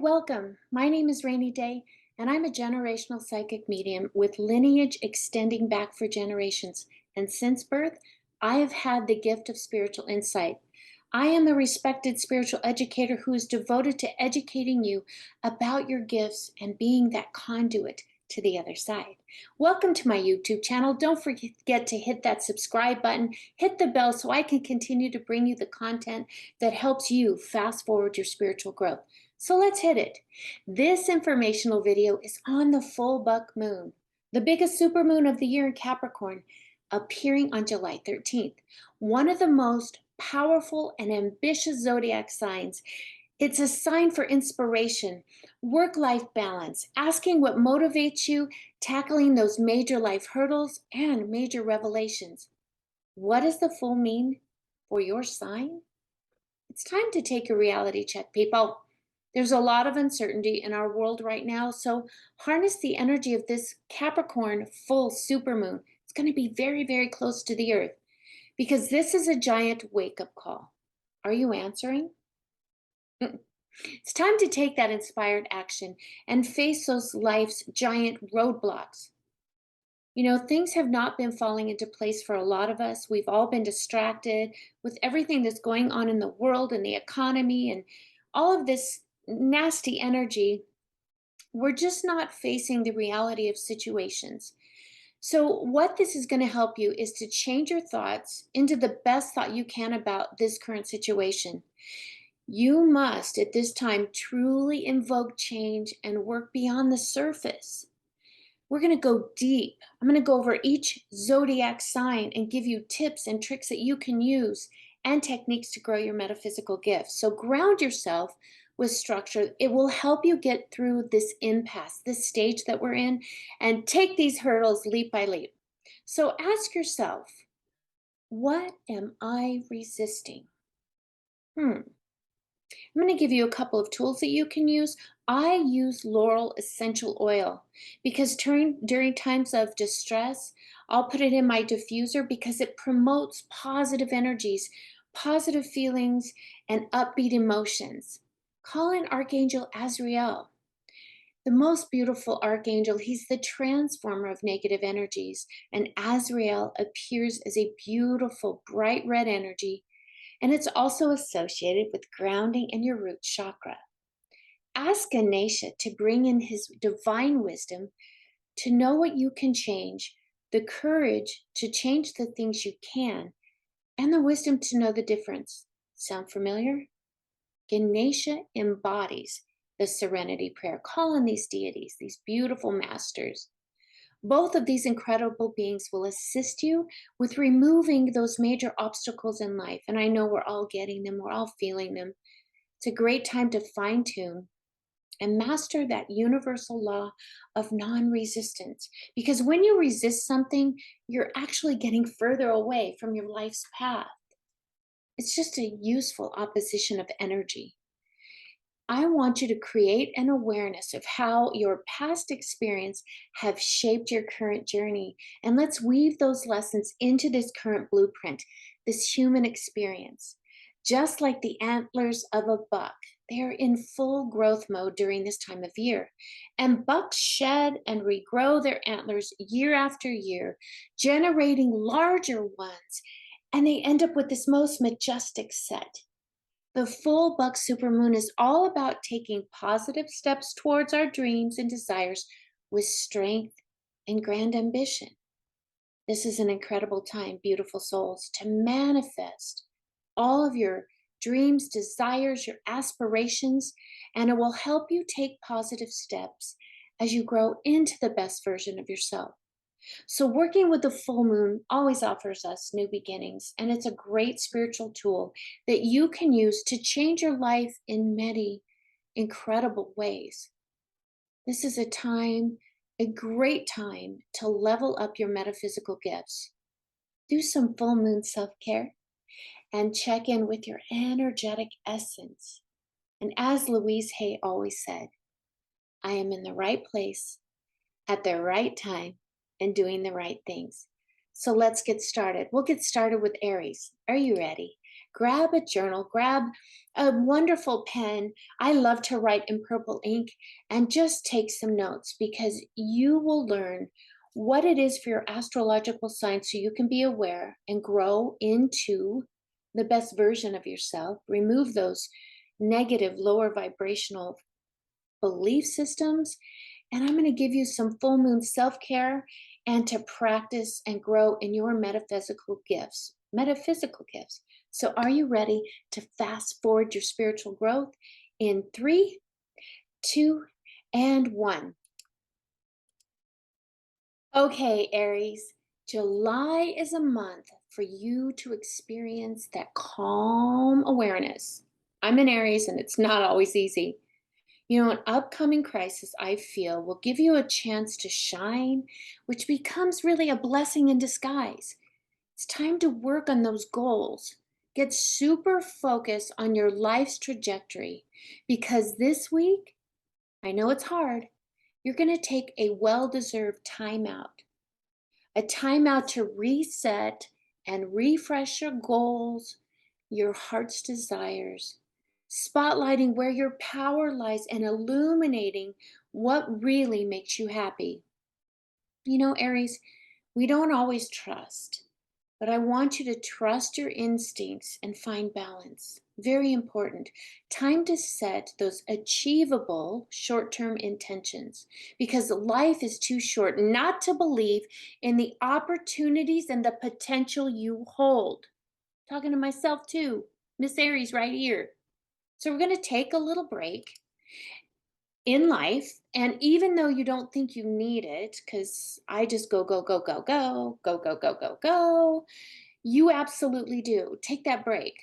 welcome. My name is Rainey Day, and I'm a generational psychic medium with lineage extending back for generations. And since birth, I have had the gift of spiritual insight. I am a respected spiritual educator who is devoted to educating you about your gifts and being that conduit to the other side. Welcome to my YouTube channel. Don't forget to hit that subscribe button, hit the bell so I can continue to bring you the content that helps you fast forward your spiritual growth. So let's hit it. This informational video is on the full buck moon, the biggest supermoon of the year in Capricorn, appearing on July 13th. One of the most powerful and ambitious zodiac signs. It's a sign for inspiration, work-life balance, asking what motivates you, tackling those major life hurdles, and major revelations. What does the full mean for your sign? It's time to take a reality check, people. There's a lot of uncertainty in our world right now, so harness the energy of this Capricorn full supermoon. It's going to be very, very close to the earth because this is a giant wake-up call. Are you answering? It's time to take that inspired action and face those life's giant roadblocks. You know, things have not been falling into place for a lot of us. We've all been distracted with everything that's going on in the world and the economy and all of this nasty energy. We're just not facing the reality of situations. So what this is going to help you is to change your thoughts into the best thought you can about this current situation. You must, at this time, truly invoke change and work beyond the surface. We're going to go deep. I'm going to go over each zodiac sign and give you tips and tricks that you can use and techniques to grow your metaphysical gifts. So ground yourself with structure. It will help you get through this impasse, this stage that we're in, and take these hurdles leap by leap. So ask yourself, what am I resisting? I'm going to give you a couple of tools that you can use. I use Laurel essential oil because during times of distress, I'll put it in my diffuser because it promotes positive energies, positive feelings, and upbeat emotions. Call in Archangel Azrael. The most beautiful archangel, he's the transformer of negative energies, and Azrael appears as a beautiful, bright red energy, and it's also associated with grounding in your root chakra. Ask Ganesha to bring in his divine wisdom to know what you can change, the courage to change the things you can, and the wisdom to know the difference. Sound familiar? Ganesha embodies the Serenity Prayer. Call on these deities, these beautiful masters. Both of these incredible beings will assist you with removing those major obstacles in life. And I know we're all getting them, we're all feeling them. It's a great time to fine-tune and master that universal law of non-resistance. Because when you resist something, you're actually getting further away from your life's path. It's just a useful opposition of energy. I want you to create an awareness of how your past experience have shaped your current journey. And let's weave those lessons into this current blueprint, this human experience. Just like the antlers of a buck, they are in full growth mode during this time of year. And bucks shed and regrow their antlers year after year, generating larger ones. And they end up with this most majestic set. The full buck supermoon is all about taking positive steps towards our dreams and desires with strength and grand ambition. This is an incredible time, beautiful souls, to manifest all of your dreams, desires, your aspirations, and it will help you take positive steps as you grow into the best version of yourself. So working with the full moon always offers us new beginnings, and it's a great spiritual tool that you can use to change your life in many incredible ways. This is a great time to level up your metaphysical gifts. Do some full moon self-care and check in with your energetic essence. And as Louise Hay always said, I am in the right place at the right time and doing the right things. So let's get started. We'll get started with Aries. Are you ready? grab a journal, grab a wonderful pen. I love to write in purple ink and just take some notes because you will learn what it is for your astrological sign so you can be aware and grow into the best version of yourself. Remove those negative, lower vibrational belief systems. And I'm going to give you some full moon self care and to practice and grow in your metaphysical gifts. Metaphysical gifts. So, are you ready to fast forward your spiritual growth in 3, 2, and 1? Okay, Aries, July is a month for you to experience that calm awareness. I'm an Aries and it's not always easy. You know, an upcoming crisis, I feel, will give you a chance to shine, which becomes really a blessing in disguise. It's time to work on those goals. Get super focused on your life's trajectory because this week, I know it's hard, you're going to take a well deserved timeout. A timeout to reset and refresh your goals, your heart's desires, spotlighting where your power lies and illuminating what really makes you happy. You know, Aries, we don't always trust, but I want you to trust your instincts and find balance. Very important. Time to set those achievable short term intentions because life is too short not to believe in the opportunities and the potential you hold. Talking to myself too, Miss Aries right here. So we're going to take a little break in life. And even though you don't think you need it, because I just go, go, go, go, go, go, go, go, go, go, you absolutely do. Take that break.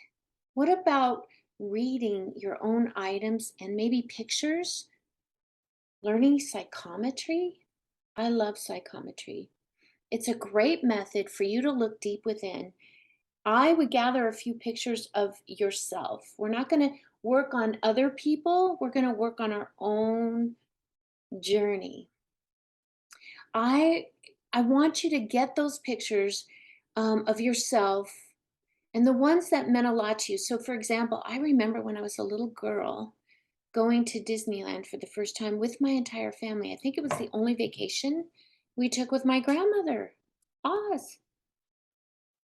What about reading your own items and maybe pictures? Learning psychometry? I love psychometry. It's a great method for you to look deep within. I would gather a few pictures of yourself. We're not going to work on other people, we're going to work on our own journey. I I want you to get those pictures of yourself and the ones that meant a lot to you. So, for example, I remember when I was a little girl going to Disneyland for the first time with my entire family. I think it was the only vacation we took with my grandmother, Oz.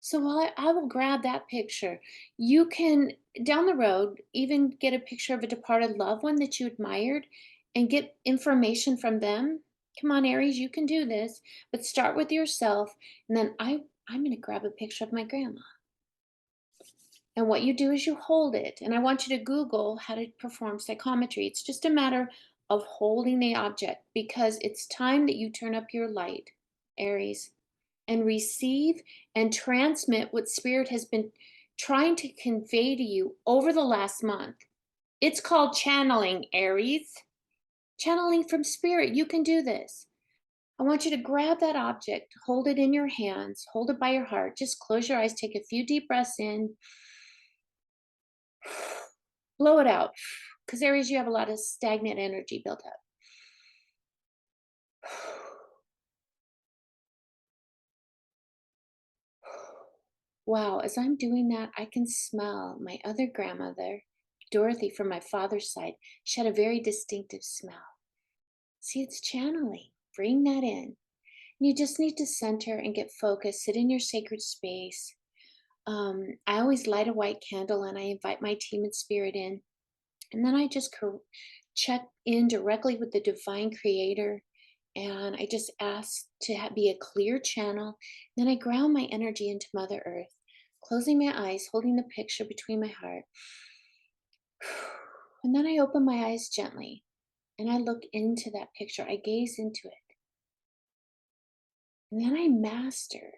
So I will grab that picture. You can, down the road, even get a picture of a departed loved one that you admired and get information from them. Come on, Aries, you can do this. But start with yourself. And then I'm going to grab a picture of my grandma. And what you do is you hold it. And I want you to Google how to perform psychometry. It's just a matter of holding the object because it's time that you turn up your light, Aries, and receive and transmit what Spirit has been trying to convey to you over the last month. It's called channeling, Aries. Channeling from Spirit. You can do this. I want you to grab that object, hold it in your hands, hold it by your heart. Just close your eyes, take a few deep breaths in, blow it out. Because, Aries, you have a lot of stagnant energy built up. Wow, as I'm doing that, I can smell my other grandmother, Dorothy, from my father's side. She had a very distinctive smell. See, it's channeling. Bring that in. You just need to center and get focused. Sit in your sacred space. I always light a white candle and I invite my team and spirit in. And then I just check in directly with the divine creator. And I just ask to be a clear channel. Then I ground my energy into Mother Earth, closing my eyes, holding the picture between my heart. And then I open my eyes gently and I look into that picture. I gaze into it. And then I master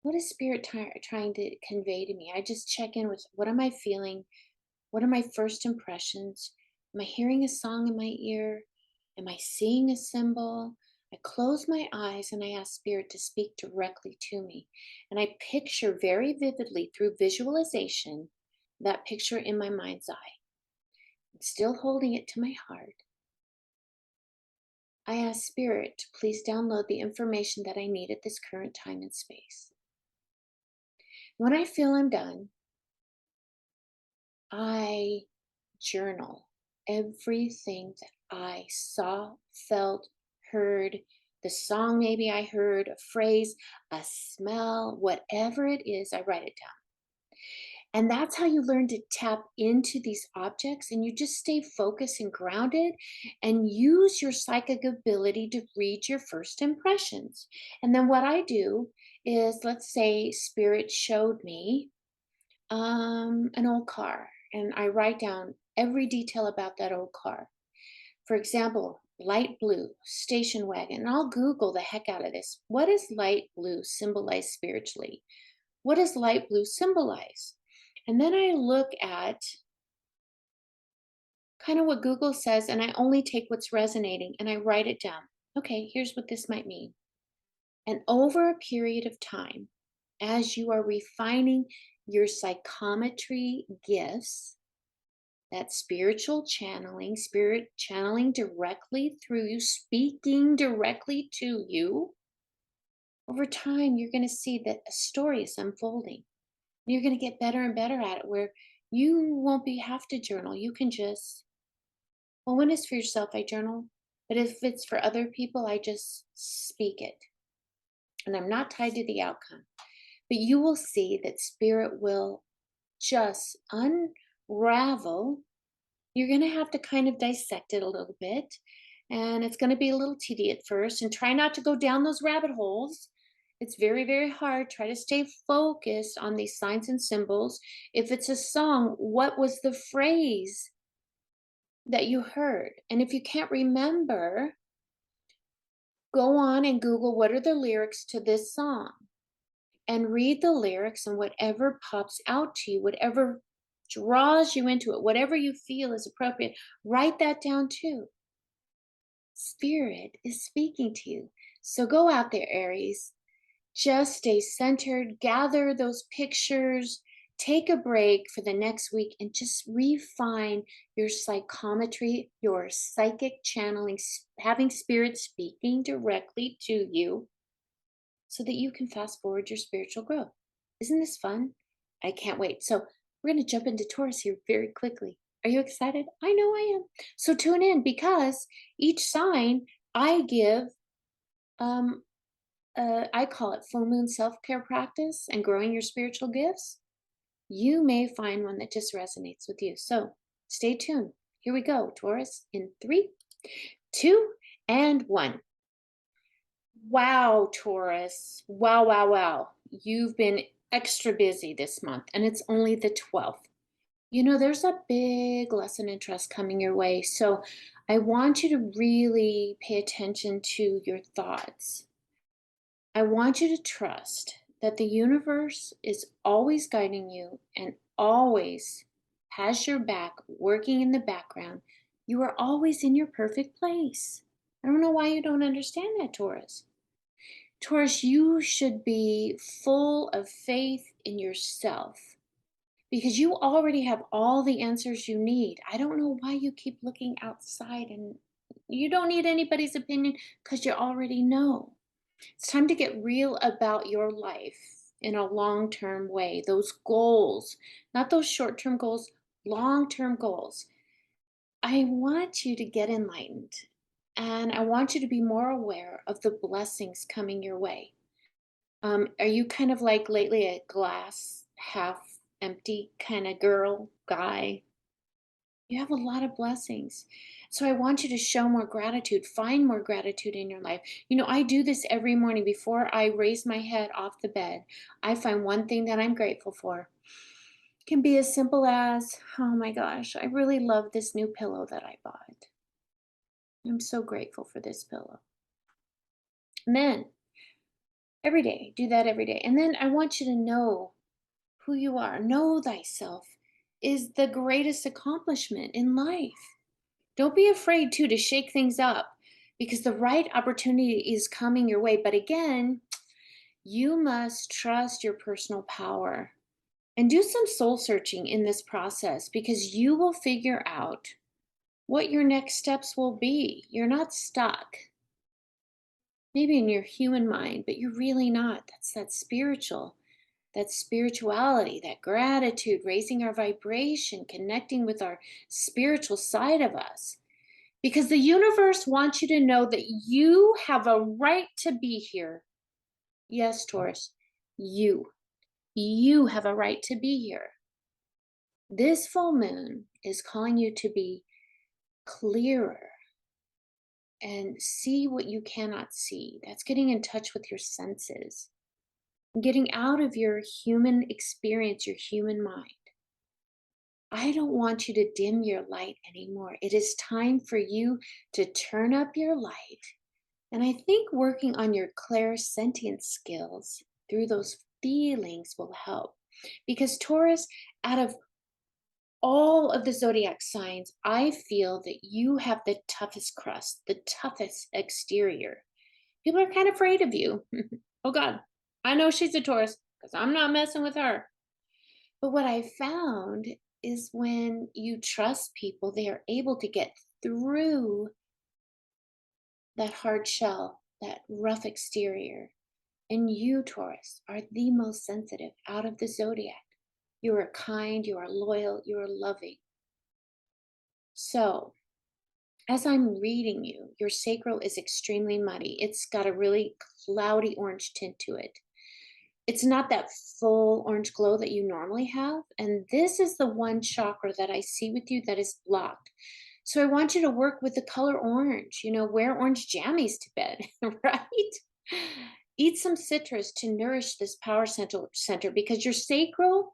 what is Spirit trying to convey to me. I just check in with what am I feeling? What are my first impressions? Am I hearing a song in my ear? Am I seeing a symbol? I close my eyes and I ask Spirit to speak directly to me. And I picture very vividly through visualization that picture in my mind's eye. I'm still holding it to my heart. I ask Spirit to please download the information that I need at this current time and space. When I feel I'm done, I journal everything that I saw, felt, heard, the song maybe I heard, a phrase, a smell, whatever it is, I write it down. And that's how you learn to tap into these objects and you just stay focused and grounded and use your psychic ability to read your first impressions. And then what I do is, let's say spirit showed me an old car, and I write down every detail about that old car. For example, light blue station wagon. And I'll Google the heck out of this. What does light blue symbolize spiritually? What does light blue symbolize? And then I look at kind of what Google says, and I only take what's resonating and I write it down. Okay, here's what this might mean. And over a period of time, as you are refining your psychometry gifts, that spiritual channeling, spirit channeling directly through you, speaking directly to you, over time, you're going to see that a story is unfolding. You're going to get better and better at it where you won't be have to journal. You can just, well, when it's for yourself, I journal. But if it's for other people, I just speak it. And I'm not tied to the outcome. But you will see that spirit will just unravel. You're going to have to kind of dissect it a little bit. And it's going to be a little tedious at first. And try not to go down those rabbit holes. It's very, very hard. Try to stay focused on these signs and symbols. If it's a song, what was the phrase that you heard? And if you can't remember, go on and Google what are the lyrics to this song and read the lyrics, and whatever pops out to you, whatever draws you into it, whatever you feel is appropriate, write that down too. Spirit is speaking to you. So go out there, Aries. Just stay centered, gather those pictures, take a break for the next week, and just refine your psychometry, your psychic channeling, having spirit speaking directly to you so that you can fast forward your spiritual growth. Isn't this fun? I can't wait. So, we're going to jump into Taurus here very quickly. Are you excited? I know I am. So, tune in because each sign I give I call it full moon self care practice and growing your spiritual gifts. You may find one that just resonates with you. So stay tuned. Here we go, Taurus, in 3, 2, and 1. Wow, Taurus. Wow, wow, wow. You've been extra busy this month, and it's only the 12th. You know, there's a big lesson in trust coming your way. So I want you to really pay attention to your thoughts. I want you to trust that the universe is always guiding you and always has your back working in the background. You are always in your perfect place. I don't know why you don't understand that, Taurus. Taurus, you should be full of faith in yourself because you already have all the answers you need. I don't know why you keep looking outside, and you don't need anybody's opinion because you already know. It's time to get real about your life in a long term way. Those goals, not those short term goals, long term goals. I want you to get enlightened and I want you to be more aware of the blessings coming your way. Are you kind of like lately a glass half empty kind of girl, guy? You have a lot of blessings. So I want you to show more gratitude, find more gratitude in your life. You know, I do this every morning before I raise my head off the bed. I find one thing that I'm grateful for. It can be as simple as, oh my gosh, I really love this new pillow that I bought. I'm so grateful for this pillow. And then every day, do that every day. And then I want you to know who you are. Know thyself is the greatest accomplishment in life. Don't be afraid too to shake things up because the right opportunity is coming your way. But again, you must trust your personal power and do some soul searching in this process because you will figure out what your next steps will be. You're not stuck. Maybe in your human mind, but you're really not. That's that spiritual. that spirituality, that gratitude, raising our vibration, connecting with our spiritual side of us. Because the universe wants you to know that you have a right to be here. Yes, Taurus, you. You have a right to be here. This full moon is calling you to be clearer and see what you cannot see. That's getting in touch with your senses, getting out of your human experience, your human mind. I don't want you to dim your light anymore. It is time for you to turn up your light. And I think working on your clairsentient skills through those feelings will help. Because Taurus, out of all of the zodiac signs, I feel that you have the toughest crust, the toughest exterior. People are kind of afraid of you. Oh God, I know she's a Taurus because I'm not messing with her. But what I found is when you trust people, they are able to get through that hard shell, that rough exterior. And you, Taurus, are the most sensitive out of the zodiac. You are kind, you are loyal, you are loving. So, as I'm reading you, your sacral is extremely muddy. It's got a really cloudy orange tint to it. It's not that full orange glow that you normally have. And this is the one chakra that I see with you that is blocked. So I want you to work with the color orange, wear orange jammies to bed, right? Eat some citrus to nourish this power center because your sacral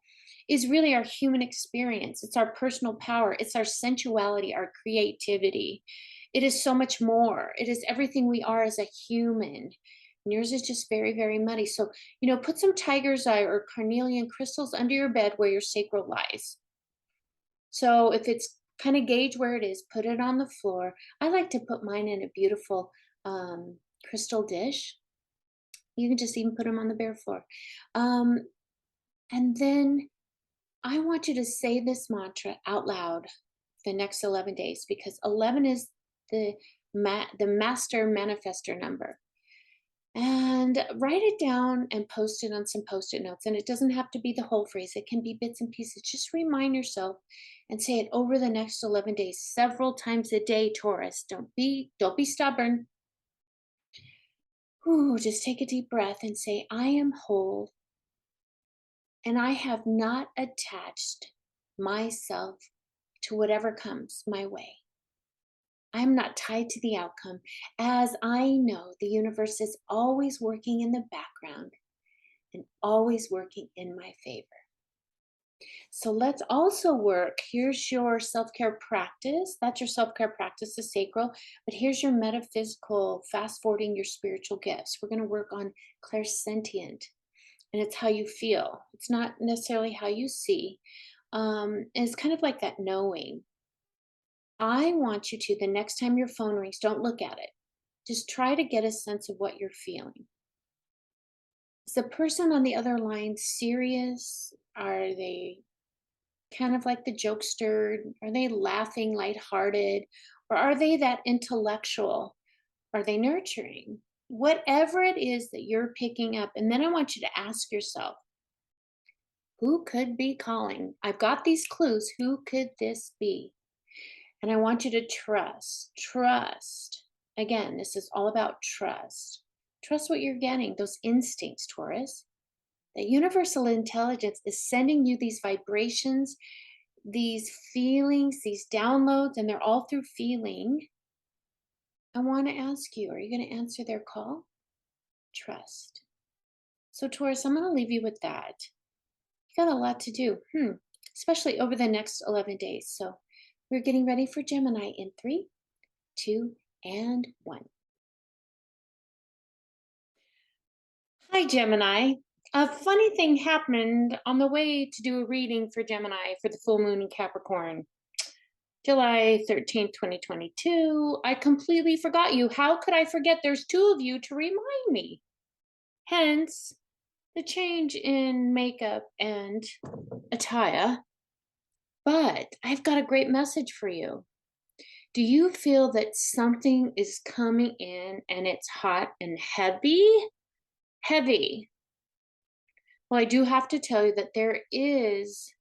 is really our human experience. It's our personal power. It's our sensuality, our creativity. It is so much more. It is everything we are as a human. And yours is just very, very muddy. So, put some tiger's eye or carnelian crystals under your bed where your sacral lies. So if it's kind of gauge where it is, put it on the floor. I like to put mine in a beautiful crystal dish. You can just even put them on the bare floor. And then I want you to say this mantra out loud the next 11 days because 11 is the master manifestor number. And write it down and post it on some post-it notes. And it doesn't have to be the whole phrase. It can be bits and pieces. Just remind yourself and say it over the next 11 days, several times a day, Taurus. Don't be stubborn. Ooh, just take a deep breath and say, I am whole and I have not attached myself to whatever comes my way. I'm not tied to the outcome, as I know the universe is always working in the background and always working in my favor. So let's also work. Here's your self-care practice. That's your self-care practice, the sacral. But here's your metaphysical, fast-forwarding your spiritual gifts. We're going to work on clairsentient, and it's how you feel. It's not necessarily how you see. And it's kind of like that knowing. I want you to, the next time your phone rings, don't look at it. Just try to get a sense of what you're feeling. Is the person on the other line serious? Are they kind of like the jokester? Are they laughing lighthearted? Or are they that intellectual? Are they nurturing? Whatever it is that you're picking up. And then I want you to ask yourself, who could be calling? I've got these clues. Who could this be? And I want you to trust. Again, this is all about trust. Trust what you're getting, those instincts, Taurus. The universal intelligence is sending you these vibrations, these feelings, these downloads, and they're all through feeling. I want to ask you, are you going to answer their call? Trust. So, Taurus, I'm going to leave you with that. You got a lot to do, especially over the next 11 days. So, we're getting ready for Gemini in 3, 2, and 1. Hi, Gemini. A funny thing happened on the way to do a reading for Gemini for the full moon in Capricorn. July 13th, 2022. I completely forgot you. How could I forget? There's 2 of you to remind me. Hence, the change in makeup and attire. But I've got a great message for you. Do you feel that something is coming in and it's hot and heavy? Heavy. Well, I do have to tell you that there is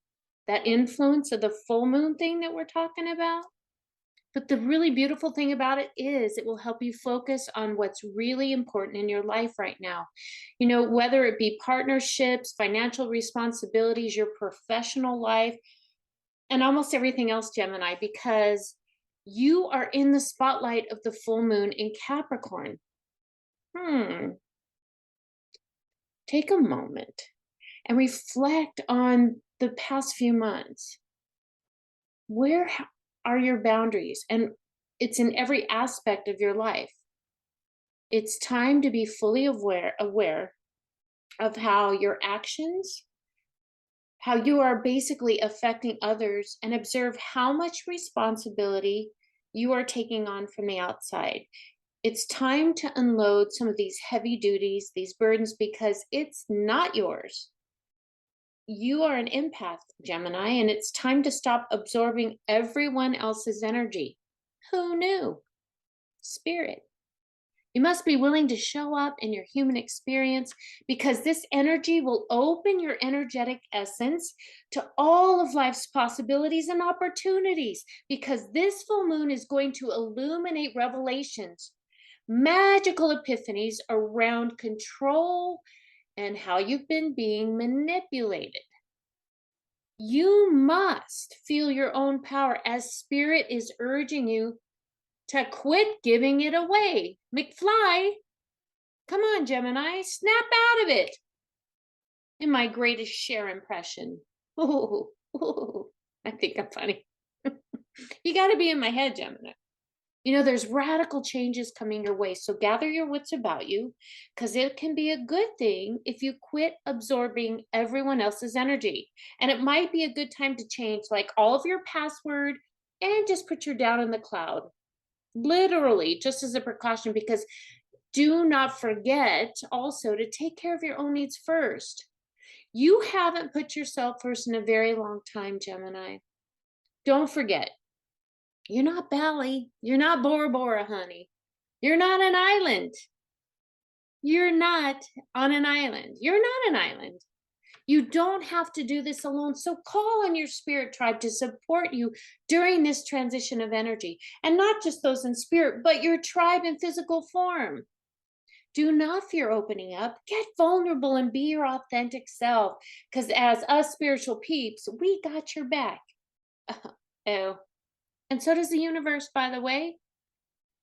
that influence of the full moon thing that we're talking about. But the really beautiful thing about it is it will help you focus on what's really important in your life right now. You know, whether it be partnerships, financial responsibilities, your professional life, and almost everything else, Gemini, because you are in the spotlight of the full moon in Capricorn. Hmm. Take a moment and reflect on the past few months. Are your boundaries? And it's in every aspect of your life. It's time to be fully aware of how your actions, how you are basically affecting others, and observe how much responsibility you are taking on from the outside. It's time to unload some of these heavy duties, these burdens, because it's not yours. You are an empath, Gemini, and it's time to stop absorbing everyone else's energy. Who knew? Spirit. You must be willing to show up in your human experience because this energy will open your energetic essence to all of life's possibilities and opportunities. Because this full moon is going to illuminate revelations, magical epiphanies around control and how you've been being manipulated. You must feel your own power as spirit is urging you to quit giving it away. McFly, come on, Gemini, snap out of it. In my greatest share impression. Oh, I think I'm funny. You got to be in my head, Gemini. You know, there's radical changes coming your way. So gather your wits about you because it can be a good thing if you quit absorbing everyone else's energy. And it might be a good time to change like all of your password and just put your down in the cloud. Literally, just as a precaution, because do not forget also to take care of your own needs first. You haven't put yourself first in a very long time, Gemini. Don't forget. You're not Bali. You're not Bora Bora, honey. You're not an island. You're not on an island. You're not an island. You don't have to do this alone. So call on your spirit tribe to support you during this transition of energy. And not just those in spirit, but your tribe in physical form. Do not fear opening up. Get vulnerable and be your authentic self. Because as us spiritual peeps, we got your back. Oh. And so does the universe, by the way.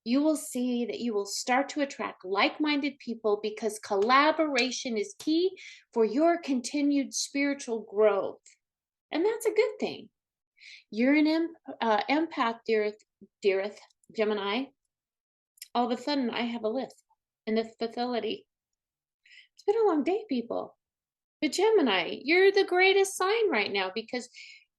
You will see that you will start to attract like-minded people because collaboration is key for your continued spiritual growth. And that's a good thing. You're an empath, dearest Gemini. All of a sudden, I have a list in this facility. It's been a long day, people. But Gemini, you're the greatest sign right now because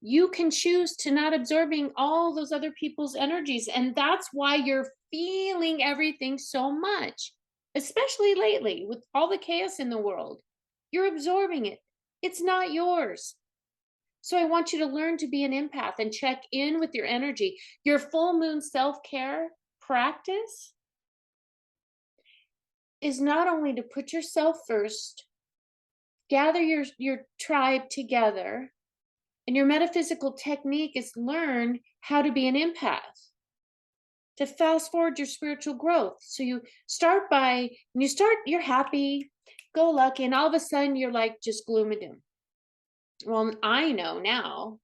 you can choose to not absorbing all those other people's energies. And that's why you're feeling everything so much, especially lately with all the chaos in the world. You're absorbing it. It's not yours. So I want you to learn to be an empath and check in with your energy. Your full moon self-care practice is not only to put yourself first, gather your tribe together, and your metaphysical technique is learn how to be an empath, to fast forward your spiritual growth. So you start you're happy, go lucky, and all of a sudden you're like just gloom and doom. Well, I know now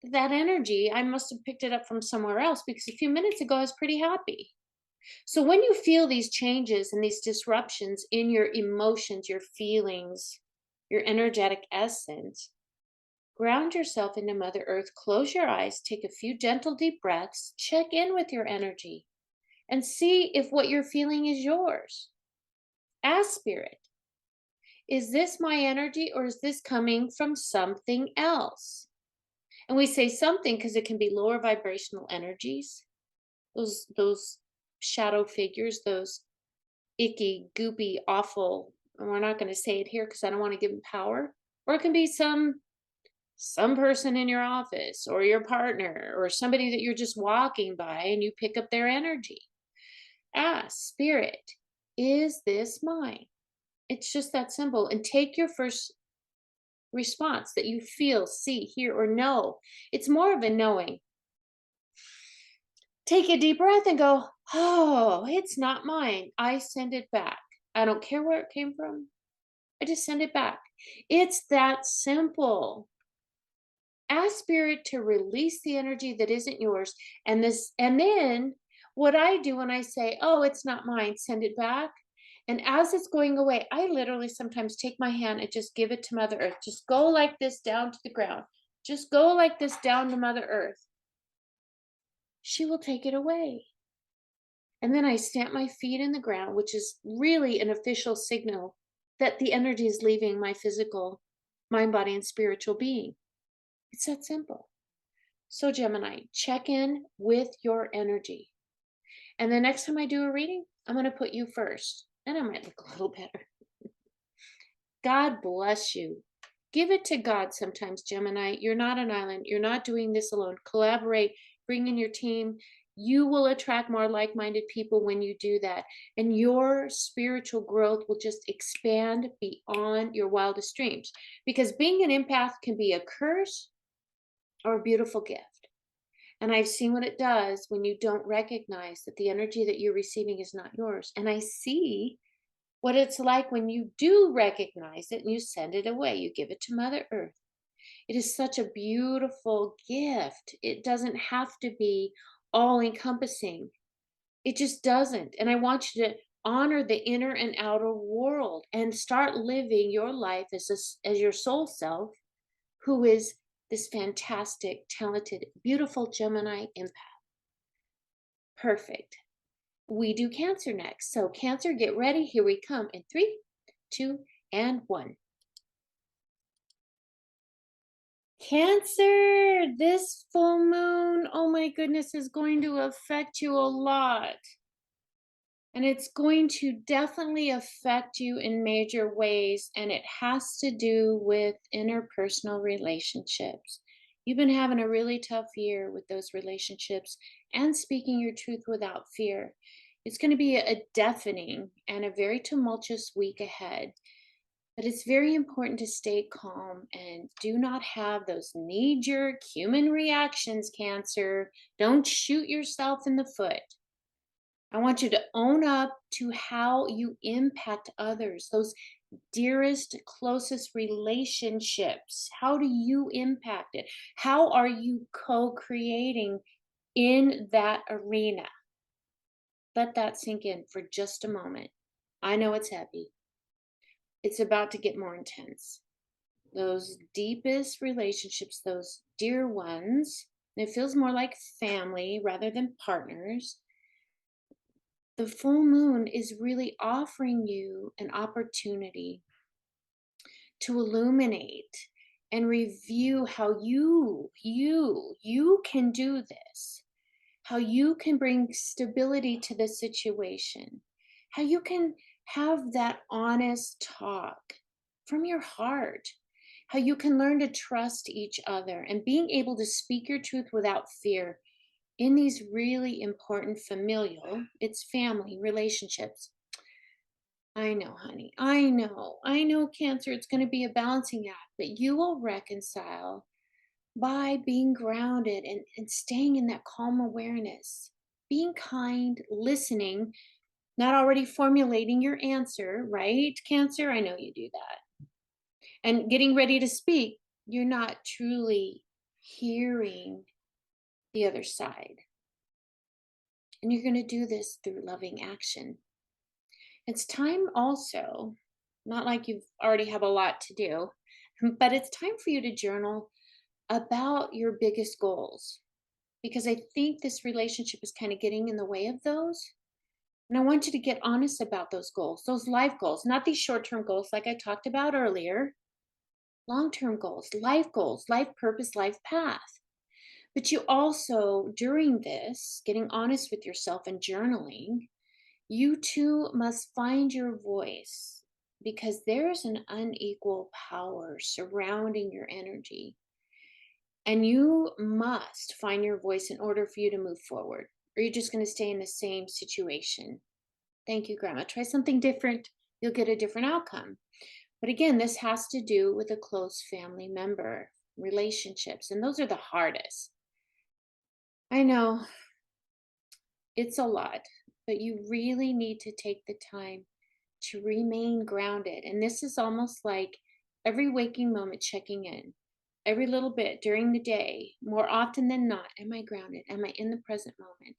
that energy, I must have picked it up from somewhere else because a few minutes ago I was pretty happy. So when you feel these changes and these disruptions in your emotions, your feelings, your energetic essence, ground yourself into Mother Earth, close your eyes, take a few gentle deep breaths, check in with your energy, and see if what you're feeling is yours. Ask Spirit, is this my energy or is this coming from something else? And we say something because it can be lower vibrational energies, those shadow figures, those icky, goopy, awful, and we're not going to say it here because I don't want to give them power. Or it can be some person in your office or your partner or somebody that you're just walking by and you pick up their energy. Ask Spirit, is this mine? It's just that simple. And take your first response that you feel, see, hear, or know. It's more of a knowing. Take a deep breath and go, oh, it's not mine. I send it back. I don't care where it came from. I just send it back. It's that simple. Ask spirit to release the energy that isn't yours. And then what I do when I say, oh, it's not mine, send it back. And as it's going away, I literally sometimes take my hand and just give it to Mother Earth. Just go like this down to the ground. Just go like this down to Mother Earth. She will take it away. And then I stamp my feet in the ground, which is really an official signal that the energy is leaving my physical mind, body, and spiritual being. It's that simple. So, Gemini, check in with your energy. And the next time I do a reading, I'm going to put you first. And I might look a little better. God bless you. Give it to God sometimes, Gemini. You're not an island. You're not doing this alone. Collaborate, bring in your team. You will attract more like minded people when you do that. And your spiritual growth will just expand beyond your wildest dreams. Because being an empath can be a curse or a beautiful gift. And I've seen what it does when you don't recognize that the energy that you're receiving is not yours. And I see what it's like when you do recognize it and you send it away. You give it to Mother Earth. It is such a beautiful gift. It doesn't have to be all encompassing. It just doesn't. And I want you to honor the inner and outer world and start living your life as your soul self, who is this fantastic, talented, beautiful Gemini empath. Perfect. We do Cancer next. So, Cancer, get ready. Here we come in 3, 2, and 1. Cancer, this full moon, oh my goodness, is going to affect you a lot. And it's going to definitely affect you in major ways. And it has to do with interpersonal relationships. You've been having a really tough year with those relationships and speaking your truth without fear. It's going to be a deafening and a very tumultuous week ahead. But it's very important to stay calm and do not have those knee-jerk human reactions, Cancer. Don't shoot yourself in the foot. I want you to own up to how you impact others, those dearest, closest relationships. How do you impact it? How are you co-creating in that arena? Let that sink in for just a moment. I know it's heavy. It's about to get more intense. Those deepest relationships, those dear ones, it feels more like family rather than partners. The full moon is really offering you an opportunity to illuminate and review how you can do this, how you can bring stability to the situation, how you can have that honest talk from your heart, how you can learn to trust each other and being able to speak your truth without fear in these really important familial, it's family relationships. I know, honey. I know, Cancer. It's going to be a balancing act, but you will reconcile by being grounded and staying in that calm awareness, being kind, listening, not already formulating your answer, right, Cancer? I know you do that. And getting ready to speak, you're not truly hearing the other side. And you're going to do this through loving action. It's time also, not like you've already have a lot to do, but it's time for you to journal about your biggest goals. Because I think this relationship is kind of getting in the way of those. And I want you to get honest about those goals, those life goals, not these short term goals like I talked about earlier, long term goals, life purpose, life path. But you also, during this, getting honest with yourself and journaling, you too must find your voice because there's an unequal power surrounding your energy. And you must find your voice in order for you to move forward. Or you're just going to stay in the same situation. Thank you, Grandma. Try something different. you'll get a different outcome. But again, this has to do with a close family member, relationships, and those are the hardest. I know it's a lot, but you really need to take the time to remain grounded. And this is almost like every waking moment checking in, every little bit during the day, more often than not. Am I grounded? Am I in the present moment?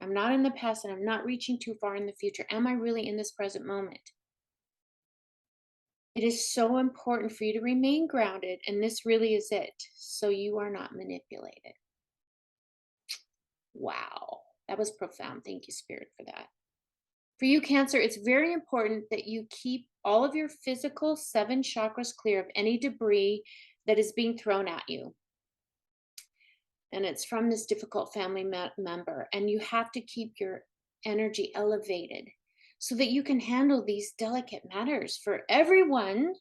I'm not in the past and I'm not reaching too far in the future. Am I really in this present moment? It is so important for you to remain grounded, and this really is it. So you are not manipulated. Wow. That was profound. Thank you, Spirit, for that. For you, Cancer, it's very important that you keep all of your physical 7 chakras clear of any debris that is being thrown at you. And it's from this difficult family member. And you have to keep your energy elevated so that you can handle these delicate matters for everyone,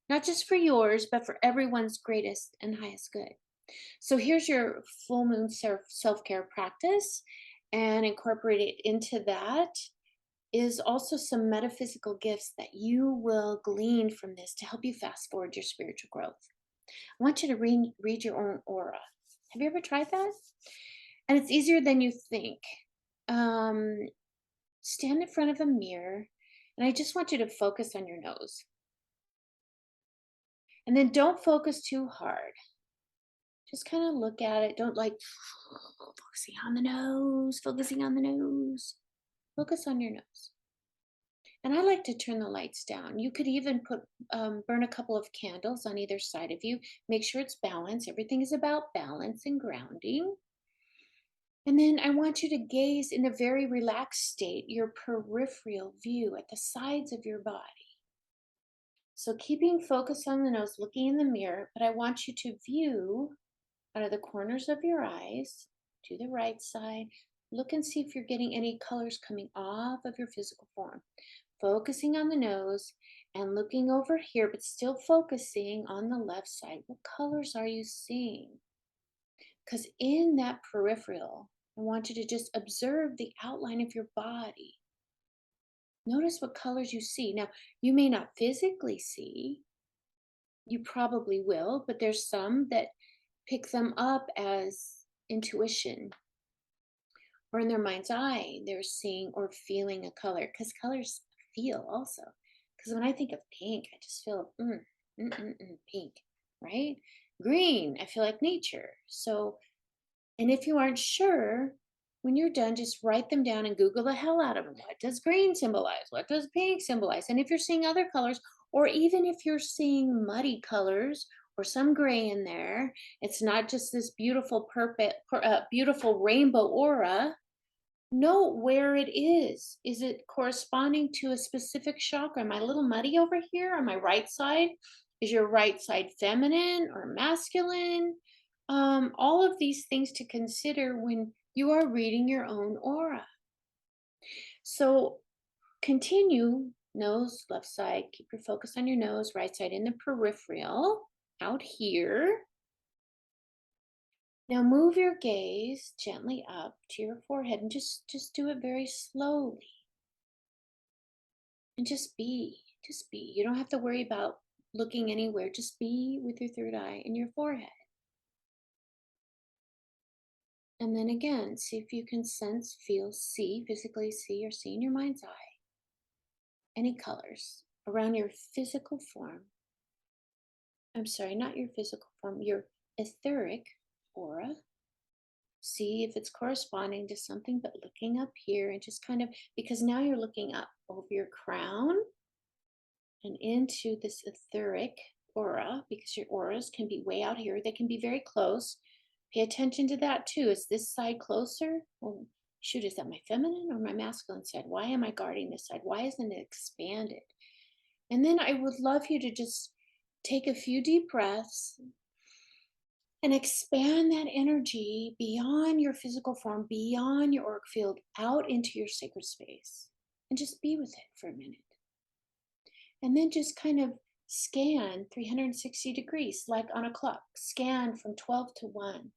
not just for yours, but for everyone's greatest and highest good. So here's your full moon self-care practice, and incorporated into that is also some metaphysical gifts that you will glean from this to help you fast forward your spiritual growth. I want you to read your own aura. Have you ever tried that? And it's easier than you think. Um, Stand in front of a mirror, and I just want you to focus on your nose. And then don't focus too hard. Just kind of look at it. Don't like focusing on the nose, focusing on the nose. Focus on your nose. And I like to turn the lights down. You could even burn a couple of candles on either side of you. Make sure it's balanced. Everything is about balance and grounding. And then I want you to gaze in a very relaxed state, your peripheral view at the sides of your body. So keeping focus on the nose, looking in the mirror, but I want you to view out of the corners of your eyes to the right side. Look and see if you're getting any colors coming off of your physical form. Focusing on the nose and looking over here, but still focusing on the left side. What colors are you seeing? Because in that peripheral, I want you to just observe the outline of your body. Notice what colors you see. Now, you may not physically see, you probably will, but there's some that pick them up as intuition, or in their mind's eye, they're seeing or feeling a color, because colors feel also. Because when I think of pink, I just feel pink, right? Green, I feel like nature. So, and if you aren't sure, when you're done, just write them down and Google the hell out of them. What does green symbolize? What does pink symbolize? And if you're seeing other colors, or even if you're seeing muddy colors or some gray in there, it's not just this beautiful beautiful rainbow aura. Note where it is. Is it corresponding to a specific chakra? Am I a little muddy over here on my right side? Is your right side feminine or masculine? All of these things to consider when you are reading your own aura. So continue, nose, left side, keep your focus on your nose, right side in the peripheral, out here. Now move your gaze gently up to your forehead and just do it very slowly. And just be, just be. You don't have to worry about looking anywhere. Just be with your third eye and your forehead. And then again, see if you can sense, feel, see, physically see, or see in your mind's eye any colors around your physical form. I'm sorry, not your physical form, your etheric aura. See if it's corresponding to something, but looking up here and just kind of, because now you're looking up over your crown and into this etheric aura, because your auras can be way out here. They can be very close. Pay attention to that too. Is this side closer? Well, shoot, is that my feminine or my masculine side? Why am I guarding this side? Why isn't it expanded? And then I would love you to just take a few deep breaths and expand that energy beyond your physical form, beyond your auric field, out into your sacred space. And just be with it for a minute. And then just kind of scan 360 degrees, like on a clock. Scan from 12 to 1.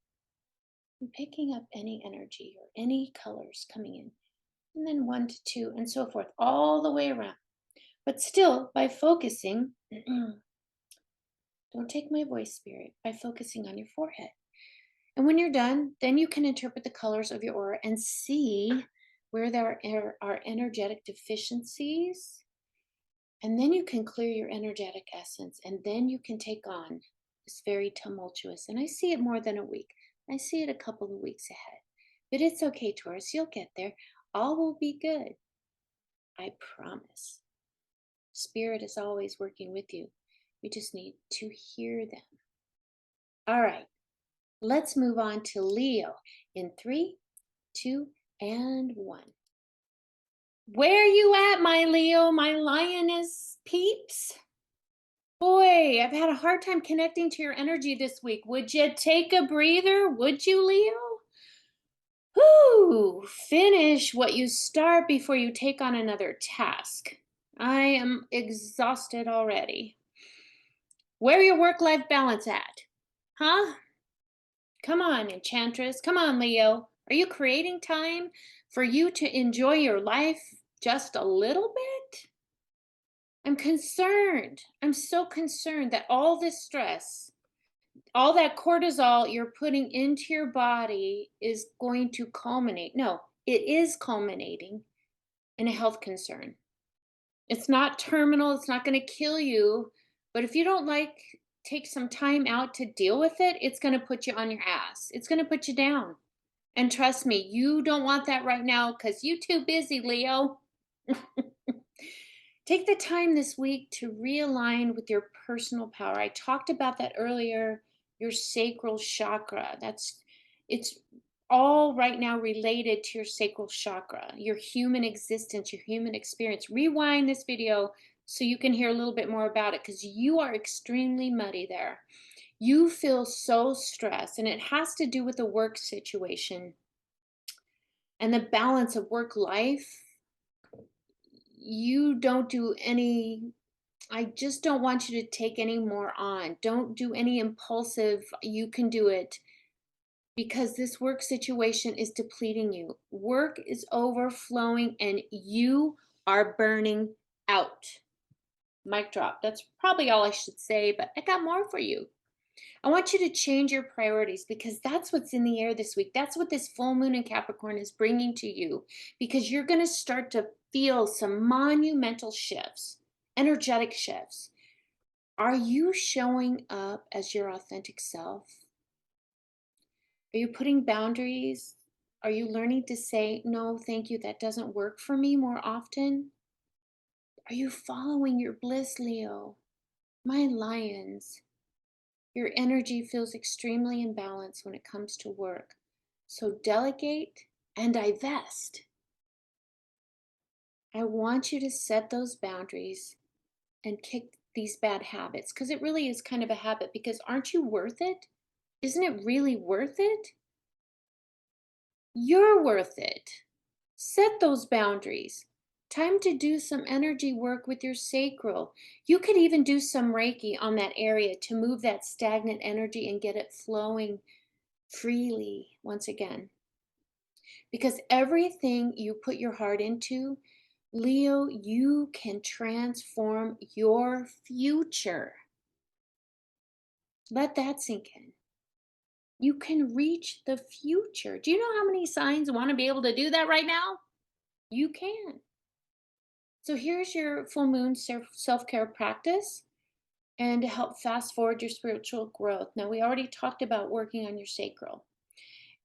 And picking up any energy or any colors coming in. And then 1 to 2 and so forth, all the way around. But still, by focusing, don't take my voice, spirit, by focusing on your forehead. And when you're done, then you can interpret the colors of your aura and see where there are energetic deficiencies. And then you can clear your energetic essence. And then you can take on this very tumultuous. And I see it more than a week. I see it a couple of weeks ahead. But it's okay, Taurus. You'll get there. All will be good. I promise. Spirit is always working with you. We just need to hear them. All right. Let's move on to Leo in 3, 2, and 1. Where you at, my Leo, my lioness peeps? Boy, I've had a hard time connecting to your energy this week. Would you take a breather? Would you, Leo? Whoo! Finish what you start before you take on another task. I am exhausted already. Where your work-life balance at? Huh? Come on, Enchantress. Come on, Leo. Are you creating time for you to enjoy your life just a little bit? I'm concerned. I'm so concerned that all this stress, all that cortisol you're putting into your body is going to culminate. No, it is culminating in a health concern. It's not terminal, it's not going to kill you, but if you don't take some time out to deal with it, it's going to put you on your ass. It's going to put you down. And trust me, you don't want that right now because you're too busy, Leo. Take the time this week to realign with your personal power. I talked about that earlier, your sacral chakra. It's all right now related to your sacral chakra, your human existence, your human experience. Rewind this video so you can hear a little bit more about it because you are extremely muddy there. You feel so stressed, and it has to do with the work situation and the balance of work life. You don't do any, I just don't want you to take any more on. Don't do any impulsive, you can do it, because this work situation is depleting you. Work is overflowing and you are burning out. Mic drop. That's probably all I should say, but I got more for you. I want you to change your priorities because that's what's in the air this week. That's what this full moon in Capricorn is bringing to you, because you're going to start to feel some monumental shifts, energetic shifts. Are you showing up as your authentic self? Are you putting boundaries? Are you learning to say, no, thank you, that doesn't work for me more often? Are you following your bliss, Leo? My lions. Your energy feels extremely imbalanced when it comes to work. So delegate and divest. I want you to set those boundaries and kick these bad habits, because it really is kind of a habit, because aren't you worth it? Isn't it really worth it? You're worth it. Set those boundaries. Time to do some energy work with your sacral. You could even do some Reiki on that area to move that stagnant energy and get it flowing freely once again. Because everything you put your heart into, Leo, you can transform your future. Let that sink in. You can reach the future. Do you know how many signs want to be able to do that right now? You can. So here's your full moon self-care practice, and to help fast forward your spiritual growth. Now, we already talked about working on your sacral.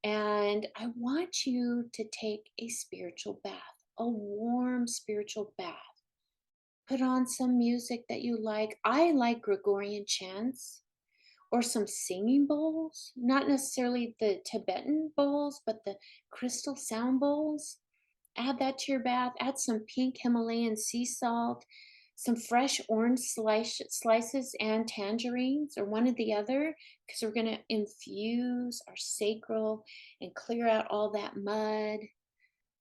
And I want you to take a spiritual bath, a warm spiritual bath. Put on some music that you like. I like Gregorian chants or some singing bowls, not necessarily the Tibetan bowls, but the crystal sound bowls. Add that to your bath. Add some pink Himalayan sea salt, some fresh orange slices and tangerines, or one or the other, because we're going to infuse our sacral and clear out all that mud.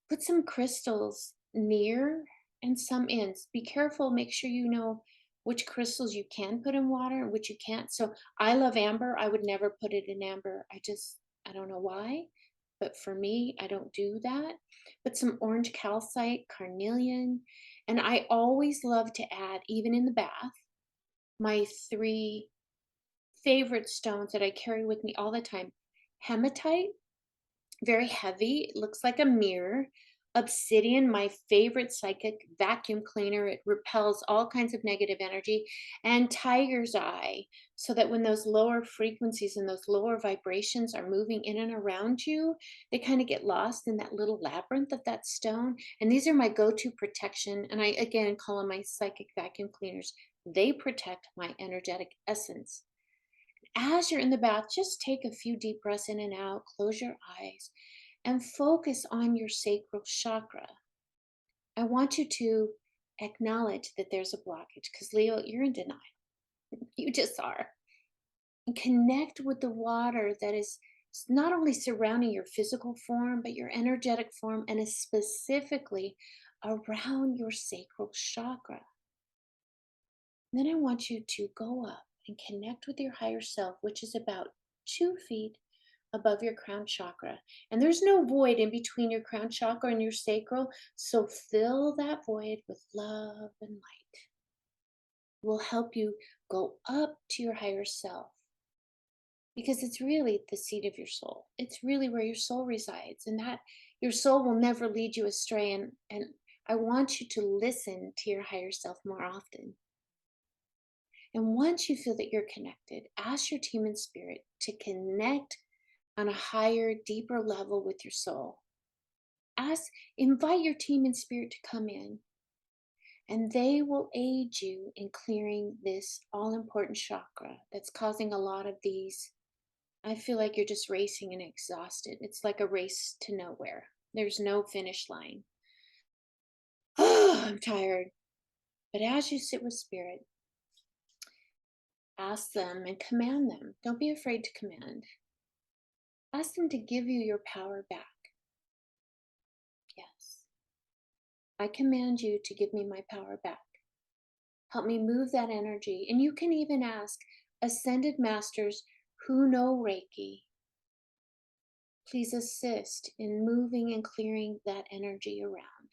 Put some crystals near and some in. Be careful. Make sure you know which crystals you can put in water and which you can't. So I love amber. I would never put it in amber. I don't know why. But for me, I don't do that. But some orange calcite, carnelian, And I always love to add, even in the bath, my three favorite stones that I carry with me all the time: hematite, very heavy, it looks like a mirror. Obsidian, my favorite psychic vacuum cleaner, it repels all kinds of negative energy. And tiger's eye, so that when those lower frequencies and those lower vibrations are moving in and around you, they kind of get lost in that little labyrinth of that stone. And these are my go-to protection, and I again call them my psychic vacuum cleaners. They protect my energetic essence. As you're in the bath, just take a few deep breaths in and out, close your eyes, and focus on your sacral chakra. I want you to acknowledge that there's a blockage, because Leo, you're in denial. You just are. And connect with the water that is not only surrounding your physical form, but your energetic form, and is specifically around your sacral chakra. Then I want you to go up and connect with your higher self, which is about 2 feet above your crown chakra. And there's no void in between your crown chakra and your sacral. So fill that void with love and light. It will help you go up to your higher self, because it's really the seat of your soul. It's really where your soul resides, and that your soul will never lead you astray. And I want you to listen to your higher self more often. And once you feel that you're connected, ask your team and spirit to connect on a higher, deeper level with your soul. Ask, invite your team and spirit to come in, and they will aid you in clearing this all important chakra that's causing a lot of these. I feel like you're just racing and exhausted. It's like a race to nowhere. There's no finish line. Oh, I'm tired. But as you sit with spirit, ask them and command them. Don't be afraid to command. Ask them to give you your power back. Yes. I command you to give me my power back. Help me move that energy. And you can even ask ascended masters who know Reiki, please assist in moving and clearing that energy around.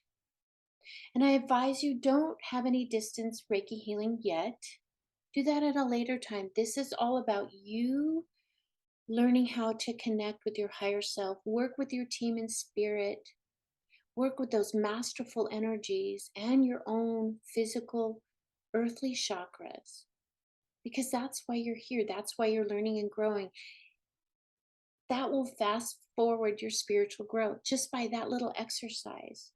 And I advise you, don't have any distance Reiki healing yet. Do that at a later time. This is all about you learning how to connect with your higher self, work with your team and spirit, work with those masterful energies and your own physical, earthly chakras, because that's why you're here. That's why you're learning and growing. That will fast forward your spiritual growth just by that little exercise.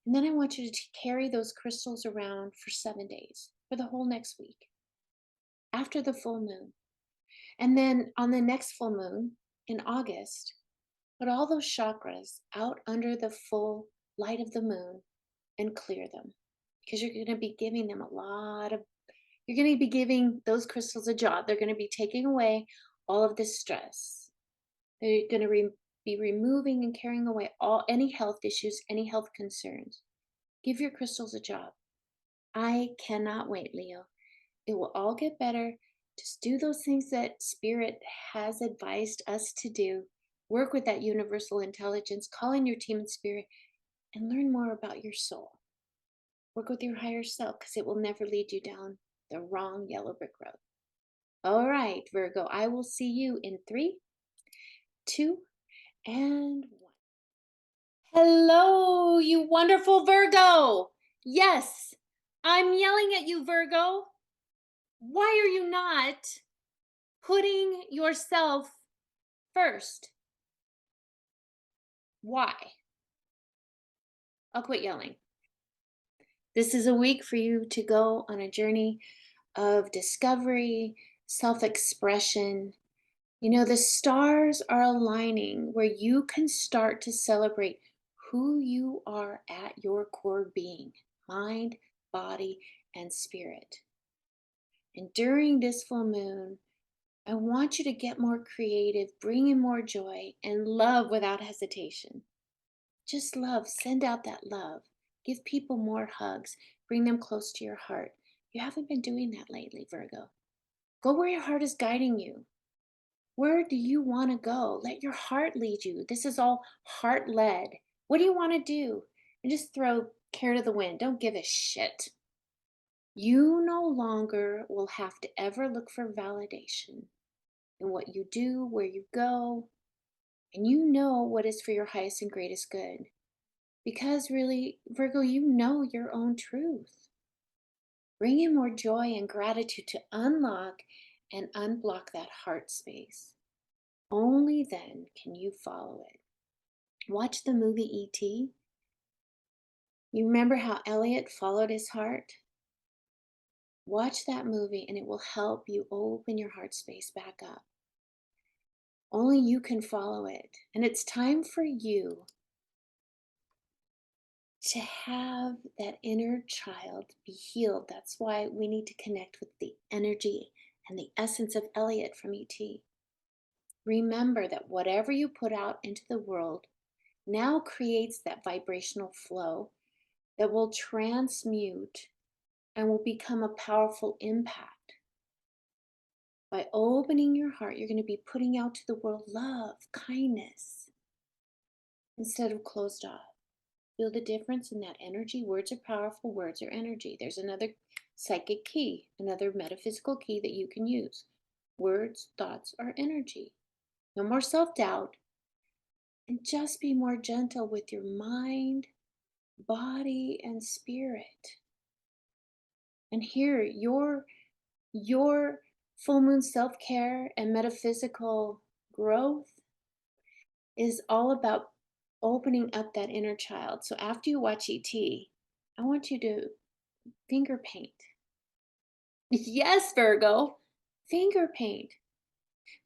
And then I want you to carry those crystals around for 7 days, for the whole next week, after the full moon. And then on the next full moon in August, put all those chakras out under the full light of the moon and clear them, because you're going to be giving them you're going to be giving those crystals a job. They're going to be taking away all of this stress. They're going to be removing and carrying away any health issues, any health concerns. Give your crystals a job. I cannot wait, Leo. It will all get better. Just do those things that Spirit has advised us to do. Work with that universal intelligence, call in your team and spirit, and learn more about your soul. Work with your higher self, because it will never lead you down the wrong yellow brick road. All right, Virgo, I will see you in 3, 2, and 1. Hello, you wonderful Virgo. Yes, I'm yelling at you, Virgo. Why are you not putting yourself first? Why? I'll quit yelling. This is a week for you to go on a journey of discovery, self expression. You know, the stars are aligning where you can start to celebrate who you are at your core being, mind, body, and spirit. And during this full moon, I want you to get more creative, bring in more joy, and love without hesitation. Just love, send out that love. Give people more hugs, bring them close to your heart. You haven't been doing that lately, Virgo. Go where your heart is guiding you. Where do you want to go? Let your heart lead you. This is all heart led. What do you want to do? And just throw Care to the wind. Don't give a shit. You no longer will have to ever look for validation in what you do, where you go, and you know what is for your highest and greatest good. Because really, Virgo, you know your own truth. Bring in more joy and gratitude to unlock and unblock that heart space. Only then can you follow it. Watch the movie E.T. You remember how Elliot followed his heart? Watch that movie and it will help you open your heart space back up. Only you can follow it. And it's time for you to have that inner child be healed. That's why we need to connect with the energy and the essence of Elliot from ET. Remember that whatever you put out into the world now creates that vibrational flow that will transmute and will become a powerful impact. By opening your heart, you're going to be putting out to the world love, kindness, instead of closed off. Feel the difference in that energy? Words are powerful, words are energy. There's another psychic key, another metaphysical key that you can use. Words, thoughts are energy. No more self-doubt, and just be more gentle with your mind, body, and spirit. And here, your full moon self-care and metaphysical growth is all about opening up that inner child. So after you watch ET, I want you to finger paint. Yes, Virgo, finger paint.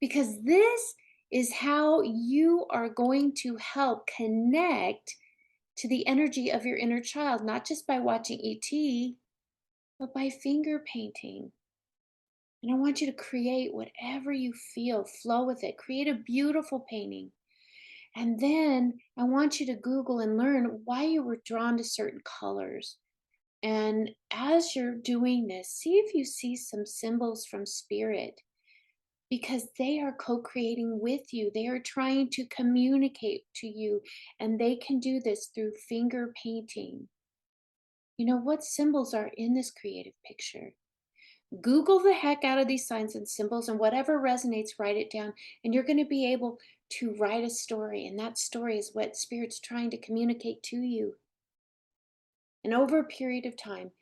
Because this is how you are going to help connect to the energy of your inner child, not just by watching ET, but by finger painting. And I want you to create whatever you feel, flow with it, create a beautiful painting. And then I want you to Google and learn why you were drawn to certain colors. And as you're doing this, see if you see some symbols from spirit, because they are co creating with you. They are trying to communicate to you, and they can do this through finger painting. You know, what symbols are in this creative picture? Google the heck out of these signs and symbols, and whatever resonates, write it down. And you're going to be able to write a story. And that story is what Spirit's trying to communicate to you. And over a period of time,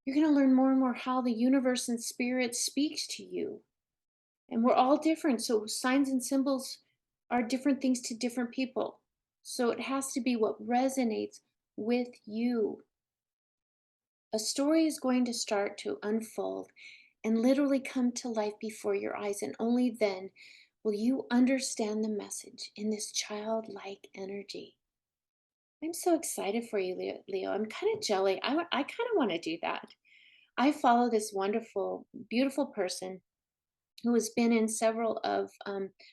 you're going to learn more and more how the universe and Spirit speaks to you. And we're all different. So signs and symbols are different things to different people. So it has to be what resonates with you. A story is going to start to unfold and literally come to life before your eyes, and only then will you understand the message in this childlike energy. I'm so excited for you, Leo. I'm kind of jelly. I kind of want to do that. I follow this wonderful, beautiful person who has been in several of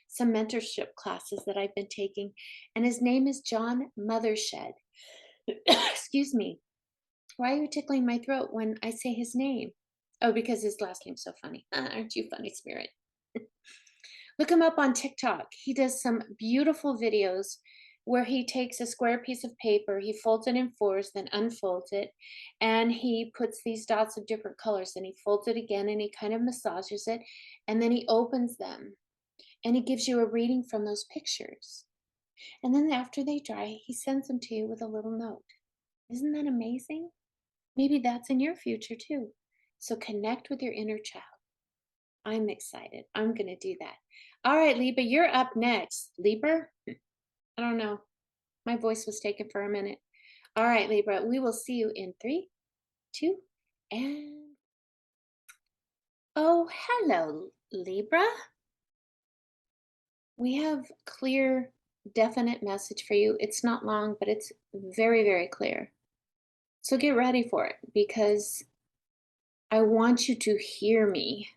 some mentorship classes that I've been taking, and his name is John Mothershed. Excuse me. Why are you tickling my throat when I say his name? Oh, because his last name's so funny. Aren't you funny, Spirit? Look him up on TikTok. He does some beautiful videos where he takes a square piece of paper, he folds it in fours, then unfolds it, and he puts these dots of different colors, and he folds it again, and he kind of massages it, and then he opens them, and he gives you a reading from those pictures. And then after they dry, he sends them to you with a little note. Isn't that amazing? Maybe that's in your future too. So connect with your inner child. I'm excited. I'm going to do that. All right, Libra, you're up next. Libra? I don't know. My voice was taken for a minute. All right, Libra, we will see you in 3, 2, and oh, hello, Libra. We have clear, definite message for you. It's not long, but it's very, very clear. So get ready for it, because I want you to hear me.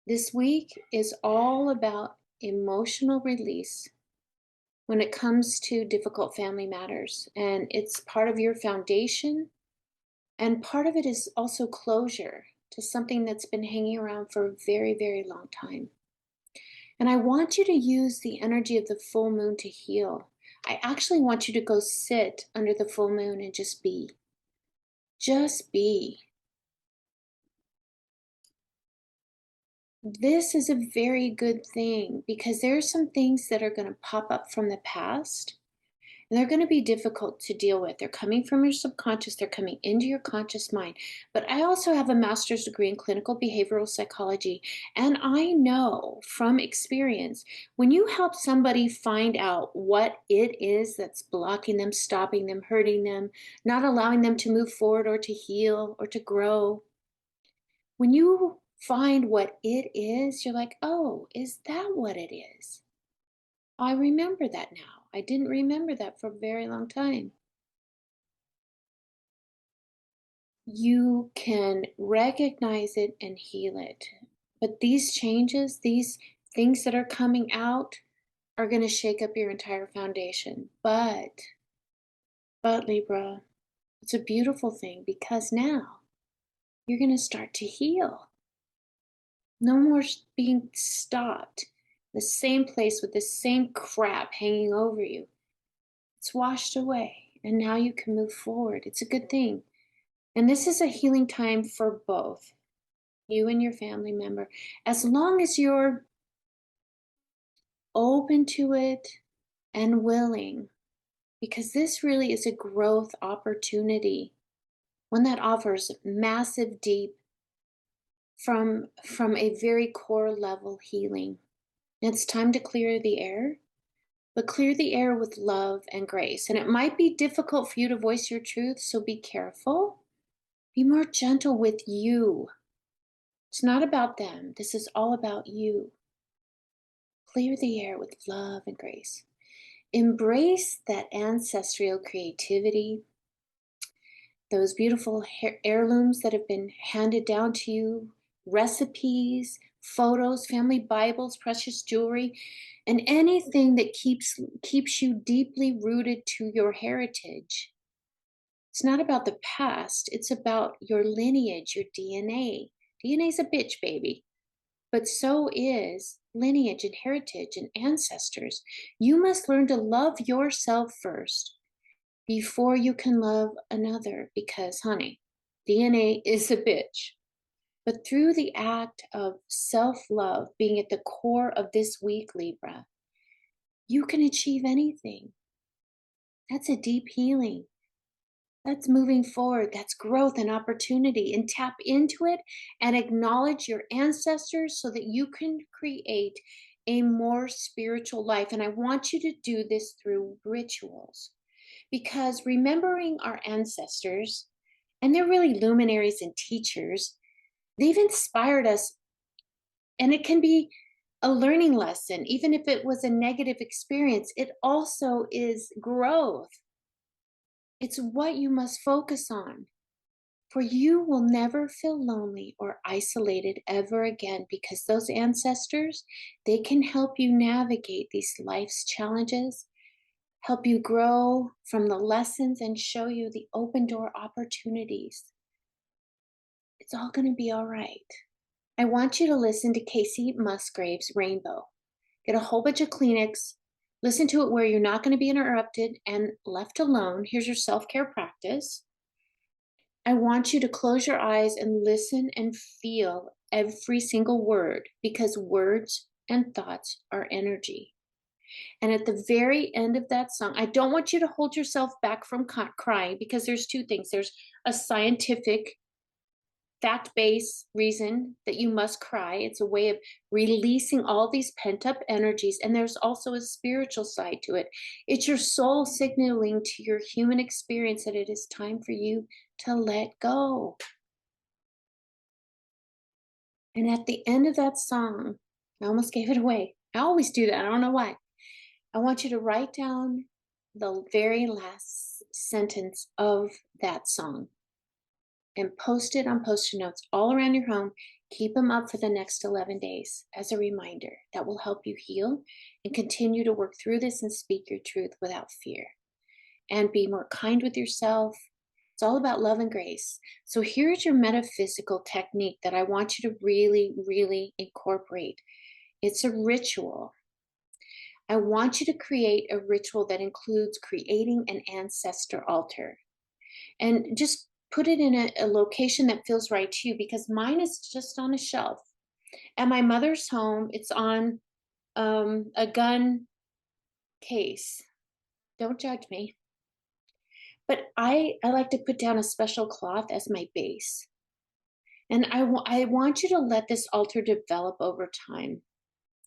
This week is all about emotional release when it comes to difficult family matters. And it's part of your foundation. And part of it is also closure to something that's been hanging around for a very, very long time. And I want you to use the energy of the full moon to heal. I actually want you to go sit under the full moon and just be. Just be. This is a very good thing because there are some things that are going to pop up from the past and they're going to be difficult to deal with. They're coming from your subconscious, they're coming into your conscious mind. But I also have a master's degree in clinical behavioral psychology. And I know from experience when you help somebody find out what it is that's blocking them, stopping them, hurting them, not allowing them to move forward or to heal or to grow, when you find what it is, you're like, oh, is that what it is? I remember that now. I didn't remember that for a very long time. You can recognize it and heal it. But these changes, these things that are coming out, are going to shake up your entire foundation. But Libra, it's a beautiful thing because now you're going to start to heal. No more being stopped. The same place with the same crap hanging over you. It's washed away, and now you can move forward. It's a good thing. And this is a healing time for both you and your family member, as long as you're open to it and willing, because this really is a growth opportunity, one that offers massive, deep, from a very core level healing. And it's time to clear the air, but clear the air with love and grace. And it might be difficult for you to voice your truth, so be careful. Be more gentle with you. It's not about them. This is all about you. Clear the air with love and grace. Embrace that ancestral creativity, those beautiful heirlooms that have been handed down to you, recipes, photos, family Bibles, precious jewelry, and anything that keeps you deeply rooted to your heritage. It's not about the past, it's about your lineage, your DNA. DNA is a bitch, baby. But so is lineage and heritage and ancestors. You must learn to love yourself first before you can love another because, honey, DNA is a bitch. But through the act of self love being at the core of this week, Libra, you can achieve anything. That's a deep healing. That's moving forward. That's growth and opportunity. And tap into it and acknowledge your ancestors so that you can create a more spiritual life. And I want you to do this through rituals because remembering our ancestors, and they're really luminaries and teachers, they've inspired us. And it can be a learning lesson, even if it was a negative experience, it also is growth. It's what you must focus on. For you will never feel lonely or isolated ever again because those ancestors, they can help you navigate these life's challenges, help you grow from the lessons and show you the open door opportunities. It's all going to be all right. I want you to listen to Casey Musgrave's Rainbow. Get a whole bunch of Kleenex. Listen to it where you're not going to be interrupted and left alone. Here's your self-care practice. I want you to close your eyes and listen and feel every single word because words and thoughts are energy. And at the very end of that song, I don't want you to hold yourself back from crying because there's two things. There's a scientific, fact-based reason that you must cry. It's a way of releasing all these pent-up energies. And there's also a spiritual side to it. It's your soul signaling to your human experience that it is time for you to let go. And at the end of that song, I almost gave it away. I always do that. I don't know why. I want you to write down the very last sentence of that song and post it on post-it notes all around your home. Keep them up for the next 11 days as a reminder. That will help you heal and continue to work through this and speak your truth without fear. And be more kind with yourself. It's all about love and grace. So here's your metaphysical technique that I want you to really, really incorporate. It's a ritual. I want you to create a ritual that includes creating an ancestor altar. And just put it in a location that feels right to you, because mine is just on a shelf. At my mother's home, it's on a gun case. Don't judge me. But I like to put down a special cloth as my base. And I want you to let this altar develop over time.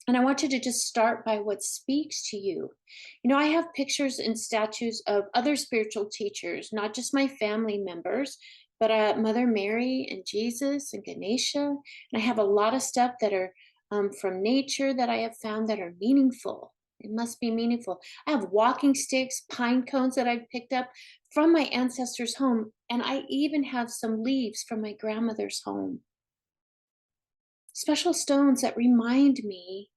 And I want you to just start by what speaks to you. You know, I have pictures and statues of other spiritual teachers, not just my family members, but Mother Mary and Jesus and Ganesha. And I have a lot of stuff that are from nature that I have found that are meaningful. It must be meaningful. I have walking sticks, pine cones that I've picked up from my ancestors' home. And I even have some leaves from my grandmother's home. Special stones that remind me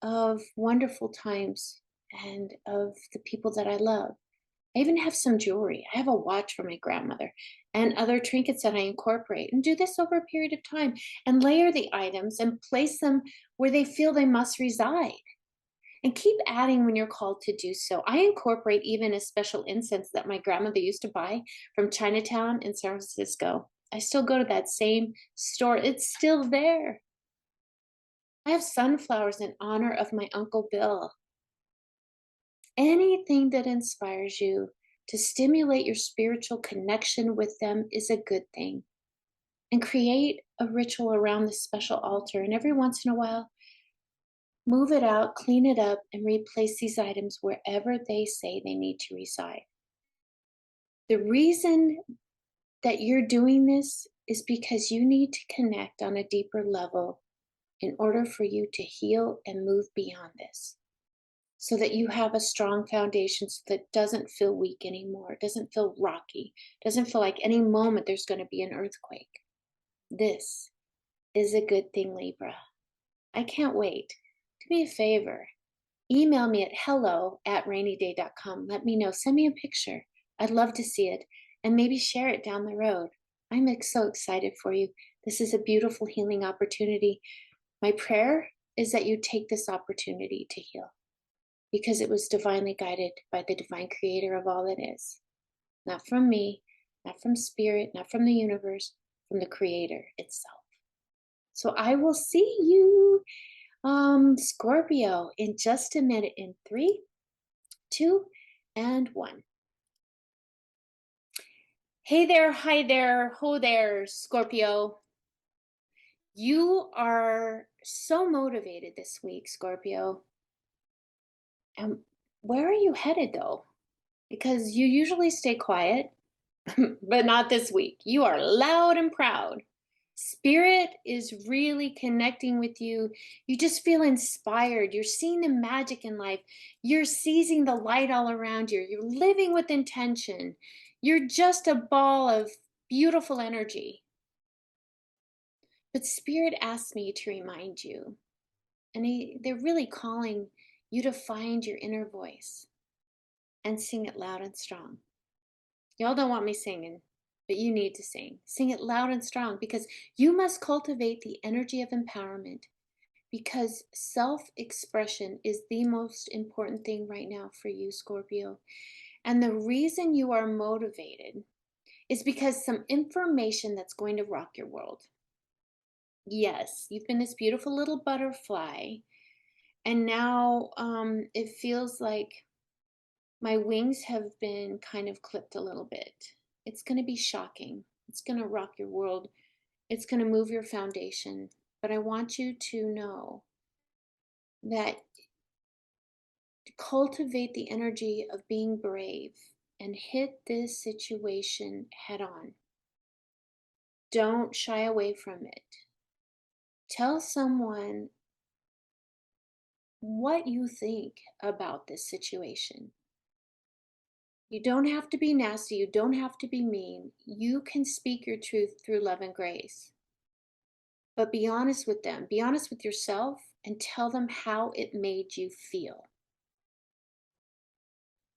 of wonderful times and of the people that I love. I even have some jewelry. I have a watch from my grandmother and other trinkets that I incorporate, and do this over a period of time and layer the items and place them where they feel they must reside. And keep adding when you're called to do so. I incorporate even a special incense that my grandmother used to buy from Chinatown in San Francisco. I still go to that same store. It's still there. I have sunflowers in honor of my Uncle Bill. Anything that inspires you to stimulate your spiritual connection with them is a good thing. And create a ritual around this special altar. And every once in a while, move it out, clean it up, and replace these items wherever they say they need to reside. The reason that you're doing this is because you need to connect on a deeper level in order for you to heal and move beyond this, so that you have a strong foundation, so that it doesn't feel weak anymore. It doesn't feel rocky. It doesn't feel like any moment there's going to be an earthquake. This is a good thing, Libra. I can't wait. Do me a favor. Email me at hello@rainyday.com. Let me know. Send me a picture. I'd love to see it. And maybe share it down the road. I'm so excited for you. This is a beautiful healing opportunity. My prayer is that you take this opportunity to heal, because it was divinely guided by the divine creator of all that is. Not from me, not from spirit, not from the universe, from the creator itself. So I will see you, Scorpio, in just a minute, in 3, 2, and 1. Hey there, hi there, ho there, Scorpio. You are so motivated this week, Scorpio. And where are you headed, though? Because you usually stay quiet, but not this week. You are loud and proud. Spirit is really connecting with you. You just feel inspired. You're seeing the magic in life. You're seizing the light all around you. You're living with intention. You're just a ball of beautiful energy. But Spirit asked me to remind you, and they're really calling you to find your inner voice and sing it loud and strong. Y'all don't want me singing, but you need to sing. Sing it loud and strong, because you must cultivate the energy of empowerment, because self-expression is the most important thing right now for you, Scorpio. And the reason you are motivated is because some information that's going to rock your world. Yes, you've been this beautiful little butterfly, and now it feels like my wings have been kind of clipped a little bit. It's going to be shocking. It's going to rock your world. It's going to move your foundation. But I want you to know that to cultivate the energy of being brave and hit this situation head on. Don't shy away from it. Tell someone what you think about this situation. You don't have to be nasty. You don't have to be mean. You can speak your truth through love and grace. But be honest with them. Be honest with yourself and tell them how it made you feel.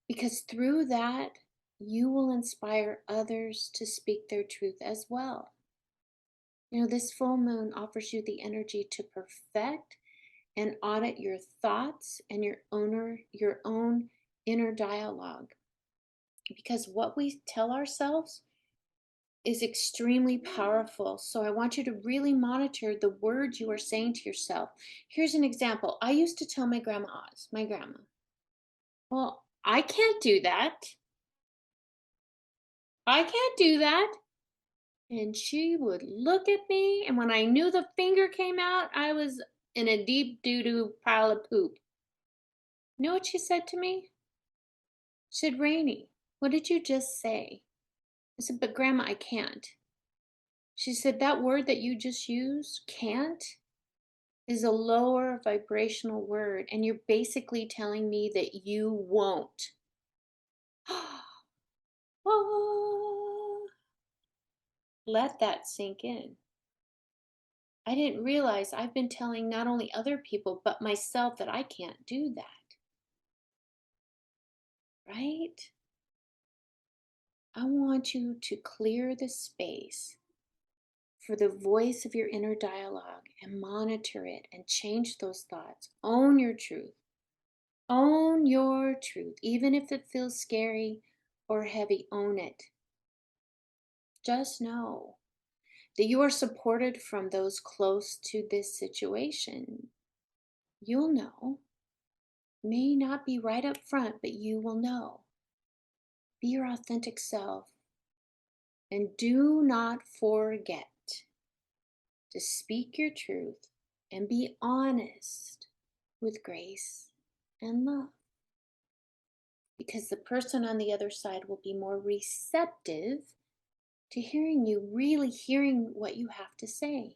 Because through that, you will inspire others to speak their truth as well. You know, this full moon offers you the energy to perfect and audit your thoughts and your own inner dialogue. Because what we tell ourselves is extremely powerful. So I want you to really monitor the words you are saying to yourself. Here's an example. I used to tell my grandma Oz, my grandma, well, I can't do that. I can't do that. And she would look at me, and when I knew the finger came out, I was in a deep doo doo pile of poop. You know what she said to me? She said, Rainey, what did you just say? I said, but Grandma, I can't. She said, that word that you just used, can't, is a lower vibrational word, and you're basically telling me that you won't. Ah, let that sink in. I didn't realize I've been telling not only other people, but myself that I can't do that, right? I want you to clear the space for the voice of your inner dialogue and monitor it and change those thoughts. Own your truth. Own your truth. Even if it feels scary or heavy, own it. Just know that you are supported from those close to this situation. You'll know. May not be right up front, but you will know. Be your authentic self. And do not forget to speak your truth and be honest with grace and love. Because the person on the other side will be more receptive to hearing you, really hearing what you have to say.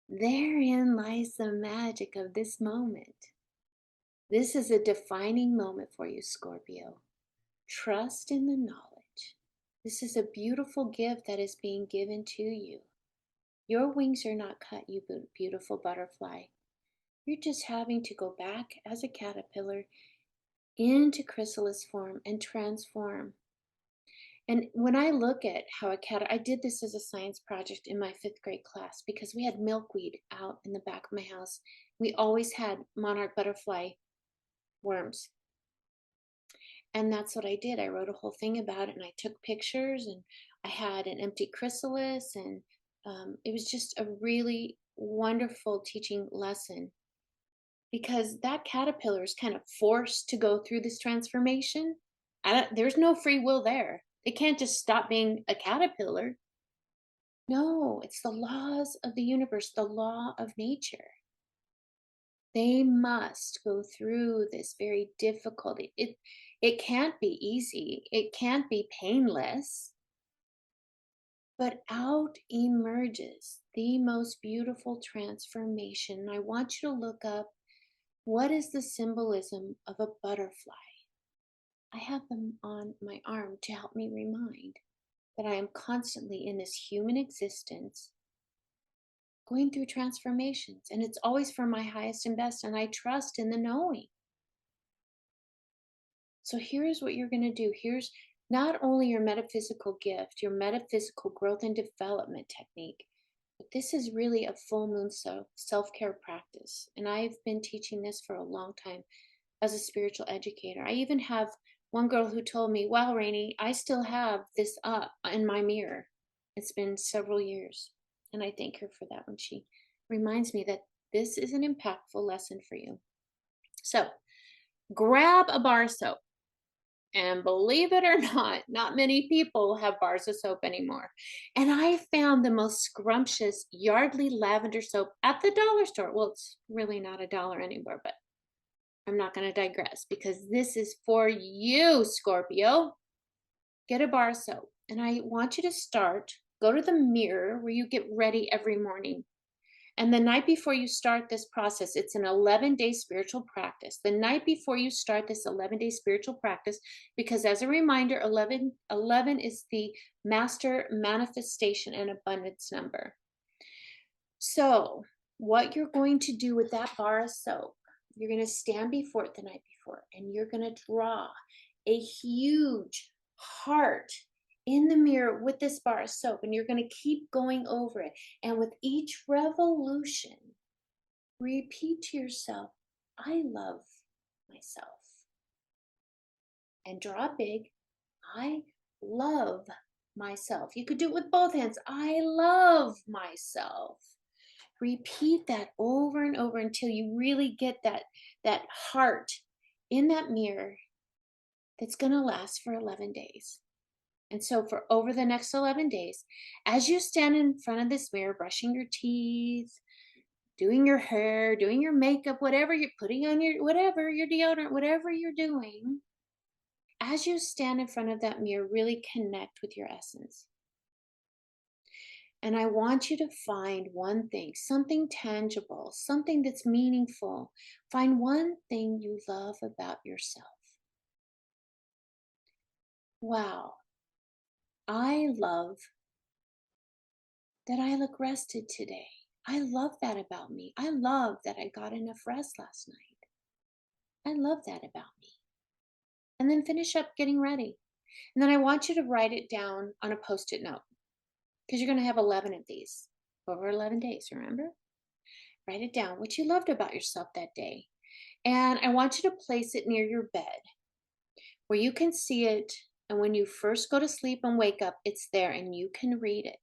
Therein lies the magic of this moment. This is a defining moment for you, Scorpio. Trust in the knowledge. This is a beautiful gift that is being given to you. Your wings are not cut, you beautiful butterfly. You're just having to go back as a caterpillar into chrysalis form and transform. And when I look at how I did this as a science project in my 5th grade class because we had milkweed out in the back of my house. We always had monarch butterfly worms. And that's what I did. I wrote a whole thing about it and I took pictures and I had an empty chrysalis and it was just a really wonderful teaching lesson because that caterpillar is kind of forced to go through this transformation. There's no free will there. It can't just stop being a caterpillar. No, it's the laws of the universe, the law of nature. They must go through this very difficult. It can't be easy. It can't be painless. But out emerges the most beautiful transformation. I want you to look up what is the symbolism of a butterfly. I have them on my arm to help me remind that I am constantly in this human existence going through transformations, and it's always for my highest and best, and I trust in the knowing. So here's what you're going to do. Here's not only your metaphysical gift, your metaphysical growth and development technique, but this is really a full moon self-care practice. And I've been teaching this for a long time as a spiritual educator. I even have one girl who told me, wow, Rainey, I still have this up in my mirror. It's been several years. And I thank her for that when she reminds me that this is an impactful lesson for you. So grab a bar of soap. And believe it or not many people have bars of soap anymore. And I found the most scrumptious Yardley lavender soap at the dollar store. Well, it's really not a dollar anymore, but I'm not going to digress because this is for you, Scorpio. Get a bar of soap. And I want you to go to the mirror where you get ready every morning. And the night before you start this process, it's an 11-day spiritual practice. The night before you start this 11-day spiritual practice, because as a reminder, 11 is the master manifestation and abundance number. So what you're going to do with that bar of soap, you're going to stand before it the night before, and you're going to draw a huge heart in the mirror with this bar of soap, and you're going to keep going over it. And with each revolution, repeat to yourself, I love myself. And draw big, I love myself. You could do it with both hands. I love myself. Repeat that over and over until you really get that heart in that mirror that's going to last for 11 days. And so for over the next 11 days, as you stand in front of this mirror, brushing your teeth, doing your hair, doing your makeup, whatever you're putting on whatever, your deodorant, whatever you're doing, as you stand in front of that mirror, really connect with your essence. And I want you to find one thing, something tangible, something that's meaningful. Find one thing you love about yourself. Wow, I love that I look rested today. I love that about me. I love that I got enough rest last night. I love that about me. And then finish up getting ready. And then I want you to write it down on a post-it note because you're going to have 11 of these over 11 days, remember? Write it down, what you loved about yourself that day. And I want you to place it near your bed where you can see it. And when you first go to sleep and wake up, it's there and you can read it.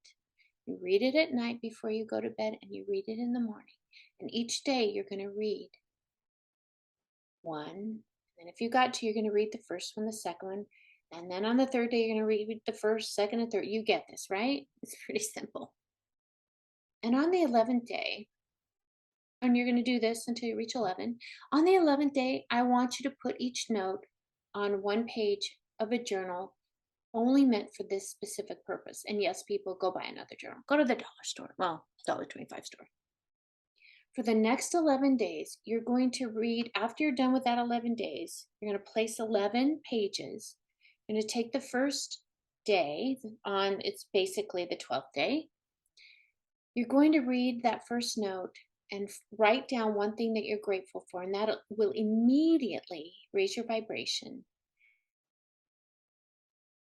You read it at night before you go to bed and you read it in the morning. And each day you're going to read one. And if you got two, you're going to read the first one, the second one. And then on the third day, you're going to read the first, second, and third. You get this, right? It's pretty simple. And on the 11th day, and you're going to do this until you reach 11. On the 11th day, I want you to put each note on one page of a journal only meant for this specific purpose. And yes, people, go buy another journal. Go to the dollar store. Well, $1.25 store. For the next 11 days, you're going to read, after you're done with that 11 days, you're going to place 11 pages. You're going to take the first day on, it's basically the 12th day. You're going to read that first note and write down one thing that you're grateful for, and that will immediately raise your vibration.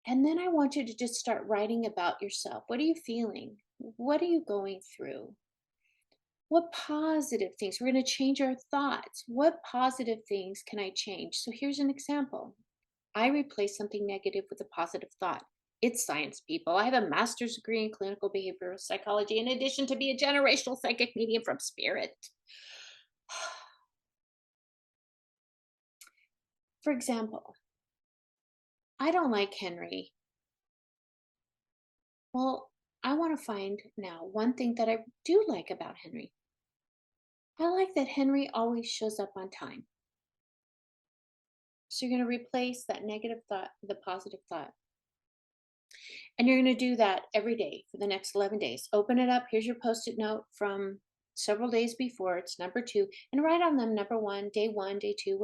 And then I want you to just start writing about yourself. What are you feeling? What are you going through? What positive things? We're going to change our thoughts. What positive things can I change? So here's an example. I replace something negative with a positive thought. It's science, people. I have a master's degree in clinical behavioral psychology, in addition to be a generational psychic medium from spirit. For example, I don't like Henry. Well, I want to find now one thing that I do like about Henry. I like that Henry always shows up on time. So you're going to replace that negative thought with a positive thought. And you're going to do that every day for the next 11 days. Open it up. Here's your post-it note from several days before. It's number 2. And write on them number 1, day 2,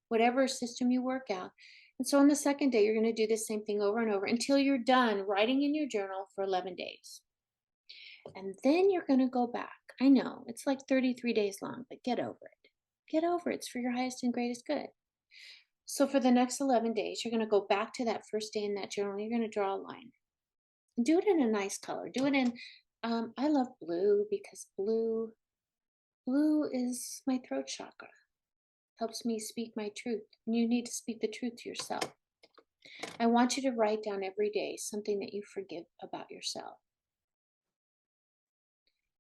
whatever system you work out. And so on the second day, you're going to do the same thing over and over until you're done writing in your journal for 11 days. And then you're going to go back. I know it's like 33 days long, but get over it. Get over it. It's for your highest and greatest good. So for the next 11 days, you're going to go back to that first day in that journal. You're going to draw a line. And do it in a nice color. Do it in, I love blue because blue is my throat chakra. Helps me speak my truth. And you need to speak the truth to yourself. I want you to write down every day something that you forgive about yourself.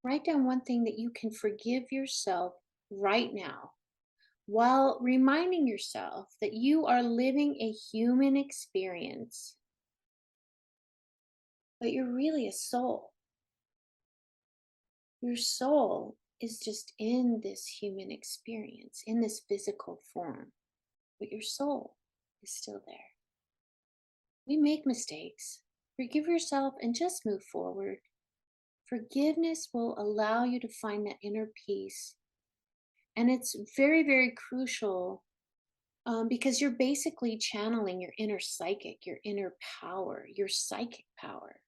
Write down one thing that you can forgive yourself right now, while reminding yourself that you are living a human experience, but you're really a soul. Your soul is just in this human experience, in this physical form, but your soul is still there. We make mistakes. Forgive yourself and just move forward. Forgiveness will allow you to find that inner peace. And it's very, very crucial because you're basically channeling your inner psychic, your inner power, your psychic power.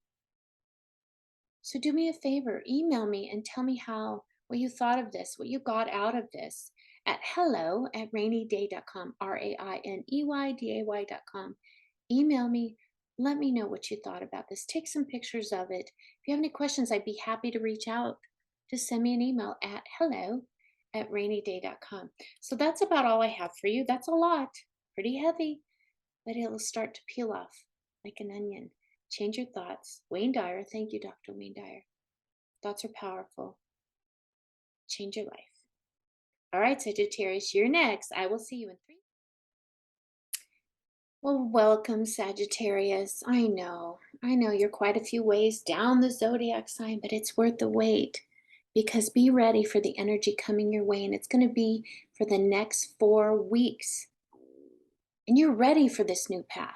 So do me a favor, email me and tell me what you thought of this, what you got out of this at hello@raineyday.com, RAINEYDAY.com. Email me, let me know what you thought about this. Take some pictures of it. If you have any questions, I'd be happy to reach out. Just send me an email at hello@raineyday.com. So that's about all I have for you. That's a lot, pretty heavy, but it'll start to peel off like an onion. Change your thoughts. Wayne Dyer. Thank you, Dr. Wayne Dyer. Thoughts are powerful. Change your life. All right, Sagittarius, you're next. I will see you in 3. Well, welcome, Sagittarius. I know you're quite a few ways down the zodiac sign, but it's worth the wait because be ready for the energy coming your way, and it's going to be for the next 4 weeks. And you're ready for this new path.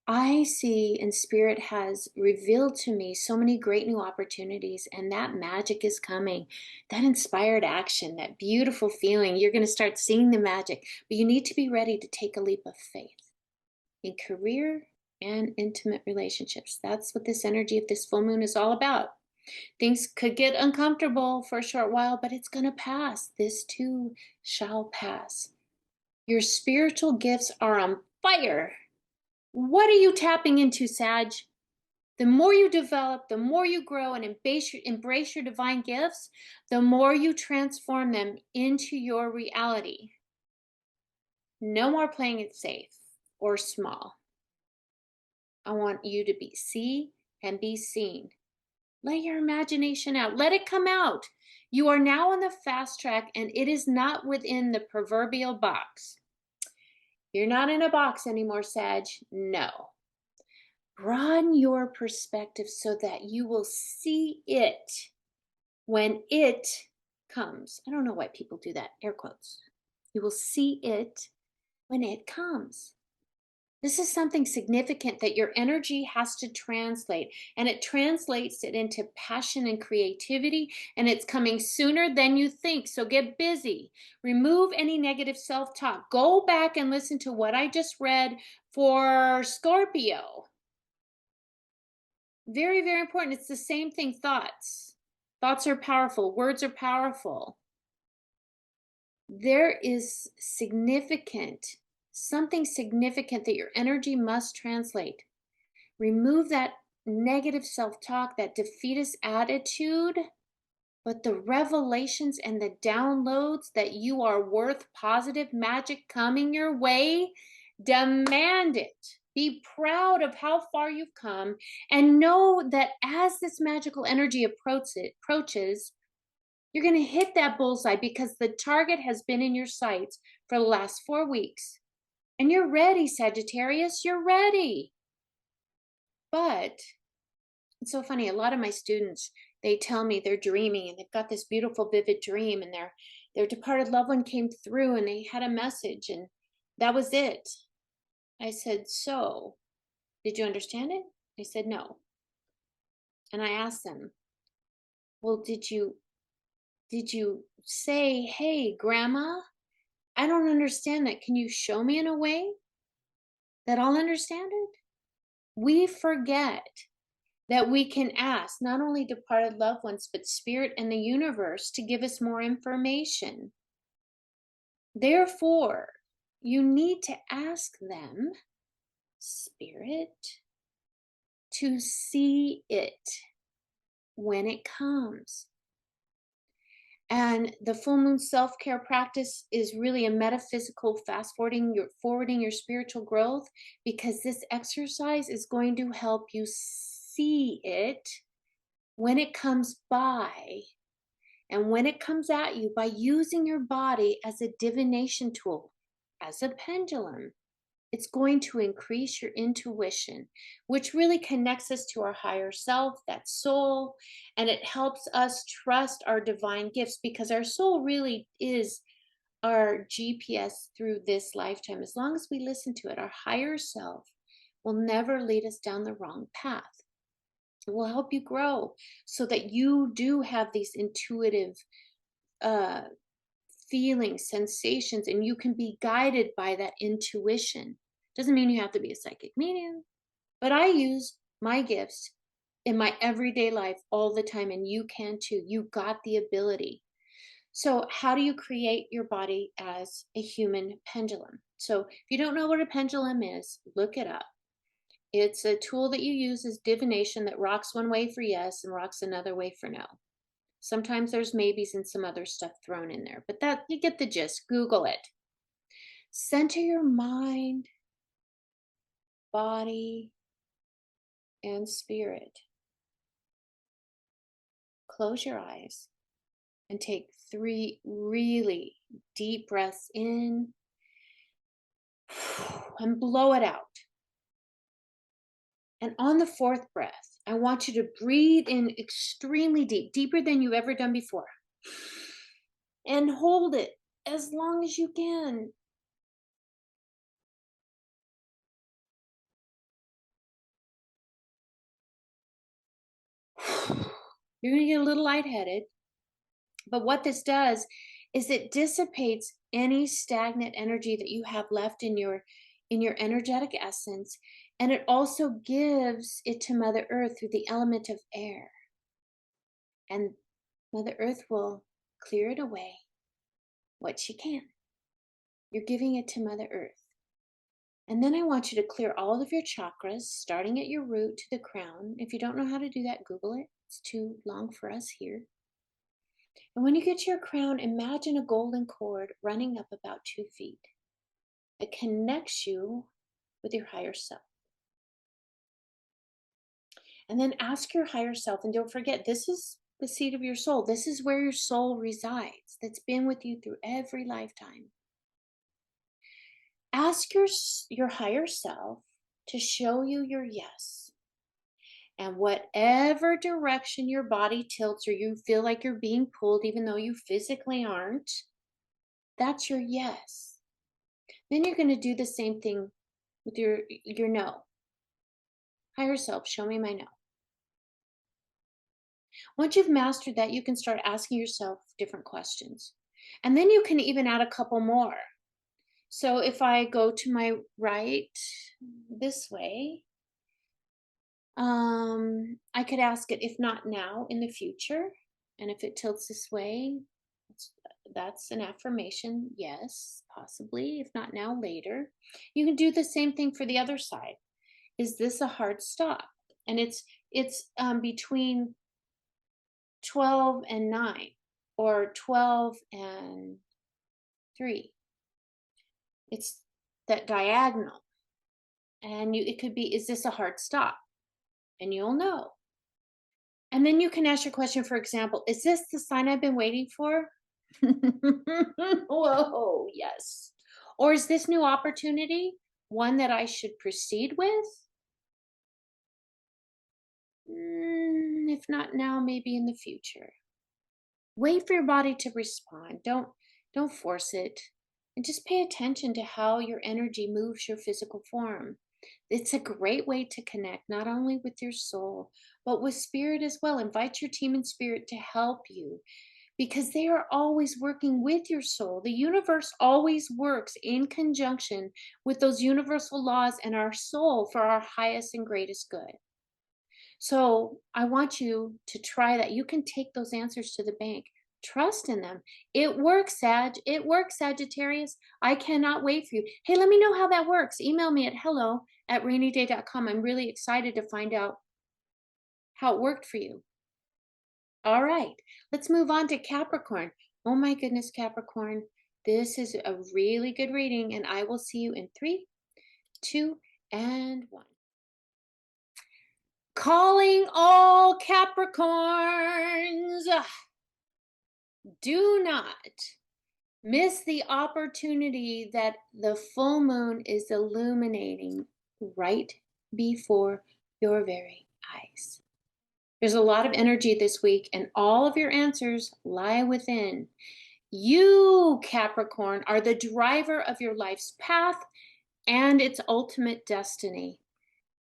I see, and Spirit has revealed to me so many great new opportunities, and that magic is coming. That inspired action, that beautiful feeling, you're going to start seeing the magic, but you need to be ready to take a leap of faith in career and intimate relationships. That's what this energy of this full moon is all about. Things could get uncomfortable for a short while, but it's going to pass. This too shall pass. Your spiritual gifts are on fire. What are you tapping into, Sag? The more you develop, the more you grow and embrace your divine gifts, the more you transform them into your reality. No more playing it safe or small. I want you to see and be seen. Let your imagination out. Let it come out. You are now on the fast track, and it is not within the proverbial box. You're not in a box anymore, Sag. No. Broaden your perspective so that you will see it when it comes. I don't know why people do that, air quotes. You will see it when it comes. This is something significant that your energy has to translate, and it translates it into passion and creativity, and it's coming sooner than you think. So get busy. Remove any negative self-talk. Go back and listen to what I just read for Scorpio. Very, very important. It's the same thing, thoughts. Thoughts are powerful. Words are powerful. There is something significant that your energy must translate. Remove that negative self-talk, that defeatist attitude, but the revelations and the downloads that you are worth positive magic coming your way, demand it. Be proud of how far you've come and know that as this magical energy approaches, you're going to hit that bullseye because the target has been in your sights for the last 4 weeks. And you're ready, Sagittarius, you're ready. But it's so funny. A lot of my students, they tell me they're dreaming and they've got this beautiful, vivid dream, and their departed loved one came through and they had a message, and that was it. I said, so did you understand it? They said, no. And I asked them, well, did you say, hey, grandma, I don't understand that. Can you show me in a way that I'll understand it? We forget that we can ask not only departed loved ones, but spirit and the universe to give us more information. Therefore, you need to ask them, spirit, to see it when it comes. And the full moon self-care practice is really a metaphysical forwarding your spiritual growth, because this exercise is going to help you see it when it comes by and when it comes at you, by using your body as a divination tool, as a pendulum. It's going to increase your intuition, which really connects us to our higher self, that soul, and it helps us trust our divine gifts, because our soul really is our GPS through this lifetime. As long as we listen to it, our higher self will never lead us down the wrong path. It will help you grow so that you do have these intuitive feelings, sensations, and you can be guided by that intuition. Doesn't mean you have to be a psychic medium, but I use my gifts in my everyday life all the time, and you can too. You got the ability. So how do you create your body as a human pendulum? So if you don't know what a pendulum is, look it up. It's a tool that you use as divination that rocks one way for yes and rocks another way for no. Sometimes there's maybes and some other stuff thrown in there, but that you get the gist. Google it. Center your mind, body, and spirit. Close your eyes and take 3 really deep breaths in and blow it out. And on the 4th breath, I want you to breathe in extremely deep, deeper than you've ever done before. And hold it as long as you can. You're going to get a little lightheaded. But what this does is it dissipates any stagnant energy that you have left in your energetic essence, and it also gives it to Mother Earth through the element of air. And Mother Earth will clear it away what she can. You're giving it to Mother Earth. And then I want you to clear all of your chakras, starting at your root to the crown. If you don't know how to do that, Google it. It's too long for us here. And when you get to your crown, imagine a golden cord running up about 2 feet. It connects you with your higher self. And then ask your higher self, and don't forget, this is the seat of your soul. This is where your soul resides, that's been with you through every lifetime. Ask your higher self to show you your yes. And whatever direction your body tilts or you feel like you're being pulled, even though you physically aren't, that's your yes. Then you're going to do the same thing with your no. Higher self, show me my no. Once you've mastered that, you can start asking yourself different questions. And then you can even add a couple more. So if I go to my right this way, I could ask it, if not now, in the future. And if it tilts this way, that's an affirmation. Yes, possibly. If not now, later. You can do the same thing for the other side. Is this a hard stop? And it's between 12 and 9 or 12 and 3. It's that diagonal. And it could be, is this a hard stop? And you'll know. And then you can ask your question, for example, is this the sign I've been waiting for? Whoa, yes. Or is this new opportunity one that I should proceed with? If not now, maybe in the future. Wait for your body to respond. Don't force it. And just pay attention to how your energy moves your physical form. It's a great way to connect not only with your soul, but with spirit as well. Invite your team and spirit to help you because they are always working with your soul. The universe always works in conjunction with those universal laws and our soul for our highest and greatest good. So I want you to try that. You can take those answers to the bank. Trust in them. It works, Sag. It works, Sagittarius. I cannot wait for you. Hey, let me know how that works. Email me at hello@rainyday.com. I'm really excited to find out how it worked for you. All right, let's move on to Capricorn. Oh my goodness, Capricorn. This is a really good reading, and I will see you in 3, 2, and 1. Calling all Capricorns. Do not miss the opportunity that the full moon is illuminating right before your very eyes. There's a lot of energy this week, and all of your answers lie within. You, Capricorn, are the driver of your life's path and its ultimate destiny.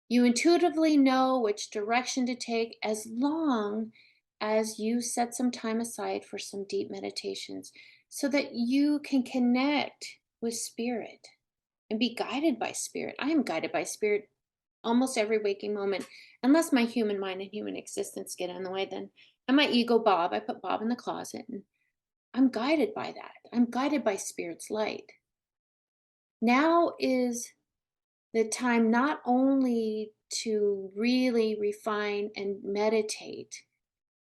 You intuitively know which direction to take as long as you set some time aside for some deep meditations so that you can connect with spirit and be guided by spirit. I am guided by spirit almost every waking moment, unless my human mind and human existence get in the way. Then and my ego Bob, I put Bob in the closet, and I'm guided by that. I'm guided by spirit's light. Now is the time not only to really refine and meditate,